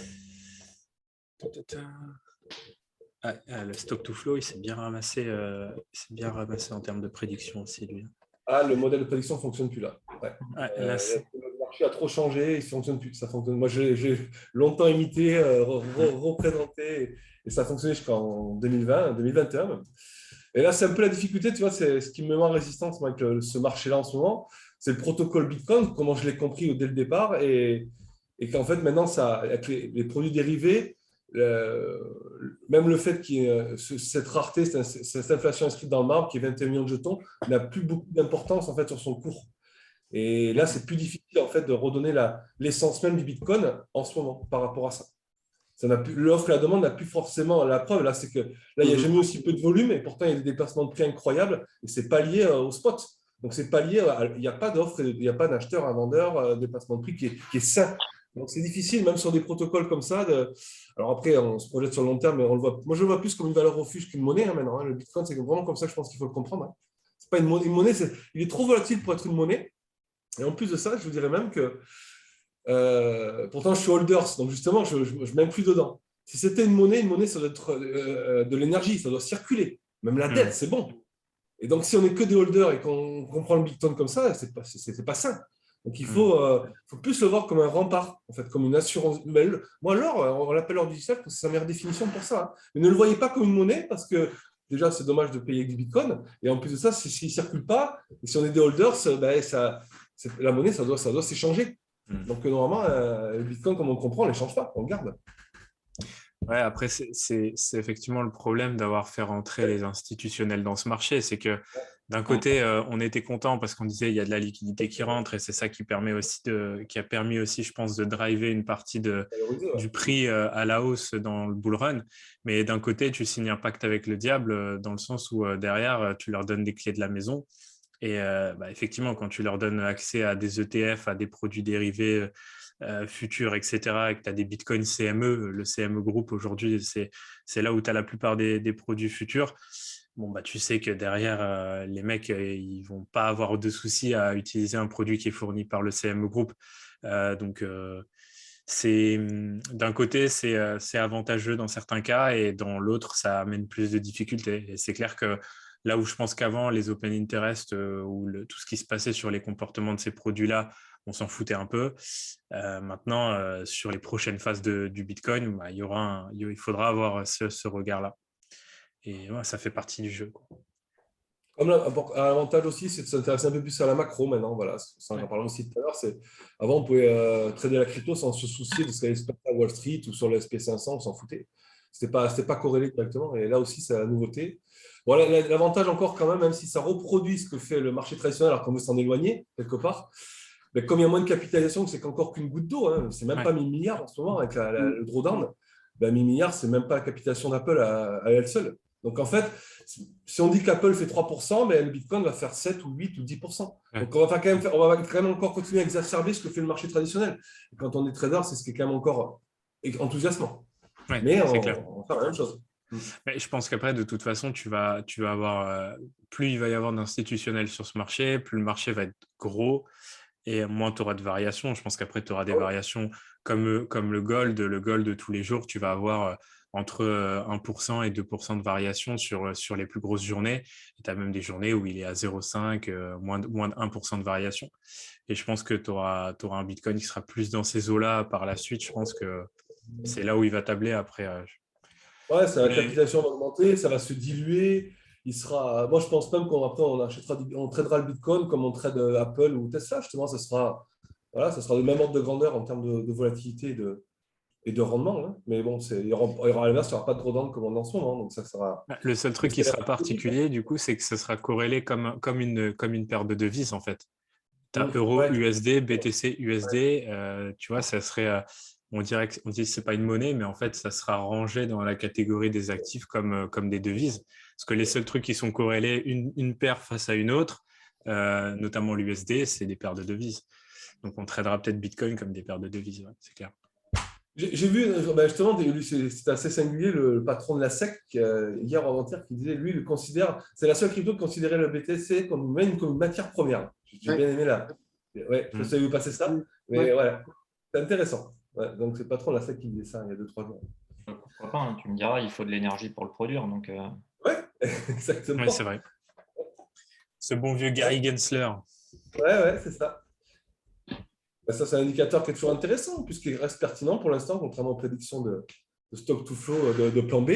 Le stock to flow, il s'est bien ramassé en termes de prédiction aussi, lui. Ah, le modèle de prédiction ne fonctionne plus là. Ouais. Le marché a trop changé, il ne fonctionne plus. Ça fonctionne. Moi, j'ai longtemps imité, représenté, et ça a fonctionné jusqu'en 2020, 2021 même. Et là, c'est un peu la difficulté, tu vois, c'est ce qui me met en résistance avec ce marché-là en ce moment, c'est le protocole Bitcoin, comment je l'ai compris dès le départ, et qu'en fait, maintenant, avec les produits dérivés, même le fait qu'il y ait cette rareté, cette inflation inscrite dans le marbre, qui est 21 millions de jetons, n'a plus beaucoup d'importance en fait sur son cours. Et là, c'est plus difficile en fait de redonner l'essence même du Bitcoin en ce moment par rapport à ça. L'offre et la demande n'a plus forcément la preuve. Là, c'est que là, il n'y a jamais aussi peu de volume, et pourtant, il y a des déplacements de prix incroyables, et c'est pas lié au spot. Donc, c'est pas lié, il n'y a pas d'offre, il n'y a pas d'acheteur, un vendeur, déplacement de prix qui est sain. Donc, c'est difficile, même sur des protocoles comme ça. Alors après, on se projette sur le long terme, mais on le voit. Moi, je le vois plus comme une valeur refuge qu'une monnaie maintenant. Le Bitcoin, c'est vraiment comme ça que je pense qu'il faut le comprendre. C'est pas une monnaie, il est trop volatile pour être une monnaie. Et en plus de ça, je vous dirais même que pourtant, je suis holders, donc justement, je ne m'inclus dedans. Si c'était une monnaie, ça doit être de l'énergie, ça doit circuler. Même la dette, c'est bon. Et donc, si on n'est que des holders et qu'on prend le Bitcoin comme ça, c'est pas sain. Donc, il faut plus le voir comme un rempart, en fait, comme une assurance. Moi, l'or, on l'appelle l'or digital parce que c'est sa meilleure définition pour ça. Hein. Mais ne le voyez pas comme une monnaie parce que déjà, c'est dommage de payer avec du Bitcoin. Et en plus de ça, s'il ne circule pas, et si on est des holders, la monnaie, ça doit s'échanger. Donc, normalement, le Bitcoin, comme on comprend, on ne les change pas, on le garde. Ouais, après, c'est effectivement le problème d'avoir fait rentrer les institutionnels dans ce marché. C'est que d'un côté, on était content parce qu'on disait il y a de la liquidité qui rentre et c'est ça qui a permis aussi, je pense, de driver une partie du prix à la hausse dans le bull run. Mais d'un côté, tu signes un pacte avec le diable dans le sens où derrière, tu leur donnes des clés de la maison. Et effectivement, quand tu leur donnes accès à des ETF, à des produits dérivés futurs, etc., et que tu as des bitcoins CME, le CME Group aujourd'hui, c'est là où tu as la plupart des produits futurs. Bon, tu sais que derrière, les mecs, ils ne vont pas avoir de soucis à utiliser un produit qui est fourni par le CME Group. Donc, d'un côté, c'est avantageux dans certains cas et dans l'autre, ça amène plus de difficultés. Et c'est clair que là où je pense qu'avant, les open interest ou tout ce qui se passait sur les comportements de ces produits-là, on s'en foutait un peu. Maintenant, sur les prochaines phases du Bitcoin, il faudra avoir ce regard-là. Et ça fait partie du jeu, quoi. Comme l'avantage aussi, c'est de s'intéresser un peu plus à la macro maintenant. Voilà, ça en parlant aussi tout à l'heure. Avant, on pouvait trader la crypto sans se soucier de ce qui allait se passer à Wall Street ou sur le SP500, on s'en foutait. C'était pas corrélé directement. Et là aussi, c'est la nouveauté. Bon, l'avantage encore quand même si ça reproduit ce que fait le marché traditionnel, alors qu'on veut s'en éloigner quelque part, Mais comme il y a moins de capitalisation, c'est qu'encore qu'une goutte d'eau. Hein. C'est même pas 1000 milliards en ce moment avec le drawdown. 1000 milliards, c'est même pas la capitalisation d'Apple à elle seule. Donc, en fait, si on dit qu'Apple fait 3%, mais le Bitcoin va faire 7 ou 8 ou 10%. Donc, on va quand même encore continuer à exacerber ce que fait le marché traditionnel. Et quand on est trader, c'est ce qui est quand même encore enthousiasmant. Ouais, mais on clair. va faire la même chose. Mais je pense qu'après, de toute façon, tu vas avoir, plus il va y avoir d'institutionnels sur ce marché, plus le marché va être gros et moins tu auras de variations. Je pense qu'après, tu auras des variations comme le gold. Le gold, tous les jours, tu vas avoir entre 1% et 2% de variation sur les plus grosses journées. Et tu as même des journées où il est à 0,5, moins de 1% de variation. Et je pense que tu auras un Bitcoin qui sera plus dans ces eaux-là par la suite. Je pense que c'est là où il va tabler après. Ouais, la capitalisation va augmenter, ça va se diluer. Moi, je pense même on tradera le Bitcoin comme on trade Apple ou Tesla. Justement, ça sera le même ordre de grandeur en termes de volatilité et de rendement. Hein. Mais bon, il y aura à l'inverse, il n'y aura pas de drawdown comme en ce moment. Donc, ça sera. Le seul truc qui sera particulier, du coup, c'est que ce sera corrélé comme une paire de devises, en fait. Tu as euro, USD, BTC, USD. Tu vois, ça serait. On dit que ce n'est pas une monnaie, mais en fait, ça sera rangé dans la catégorie des actifs comme des devises. Parce que les seuls trucs qui sont corrélés, une paire face à une autre, notamment l'USD, c'est des paires de devises. Donc, on tradera peut-être Bitcoin comme des paires de devises, ouais, c'est clair. J'ai vu, justement, c'est assez singulier, le patron de la SEC, hier ou avant-hier, qui disait, lui, c'est la seule crypto qui considérait le BTC comme une matière première. J'ai bien aimé là. Ouais, je sais où passer ça, mais voilà, c'est intéressant. Ouais, donc, c'est le patron de la SEC qui disait ça il y a 2-3 jours. Pourquoi pas, hein, tu me diras, il faut de l'énergie pour le produire. Donc, ouais, exactement. Oui, c'est vrai. Ce bon vieux Gary Gensler. Ouais, c'est ça. Ça, c'est un indicateur qui est toujours intéressant, puisqu'il reste pertinent pour l'instant, contrairement aux prédictions de stock to flow de plan B.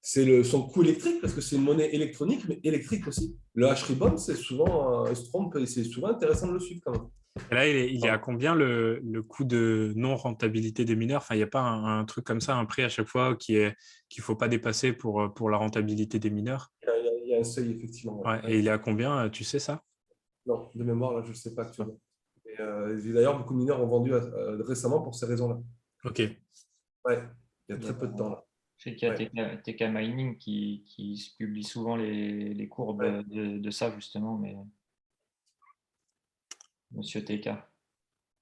C'est son coût électrique, parce que c'est une monnaie électronique, mais électrique aussi. Le H-Ribbon, c'est souvent un stromp, et c'est souvent intéressant de le suivre quand même. Et là, il est à combien le coût de non-rentabilité des mineurs? Enfin, il n'y a pas un truc comme ça, un prix à chaque fois qu'il ne faut pas dépasser pour la rentabilité des mineurs? Il y a un seuil, effectivement. Ouais. Et il est à combien, tu sais ça? Non, de mémoire, là, je ne sais pas actuellement. D'ailleurs, beaucoup de mineurs ont vendu récemment pour ces raisons-là. Ok. Ouais, il y a très peu de temps là. Je sais qu'il y a TK Mining qui publie souvent les courbes de ça, justement, mais Monsieur TK.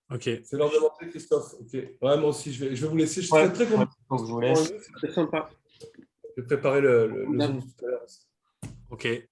Ok. C'est l'heure de montrer, Christophe. Ok. Ouais, moi aussi, je vais vous laisser. Je serai très content. Faut que je vous laisse. C'est sympa. Je vais préparer le Zoom tout à l'heure. Ok.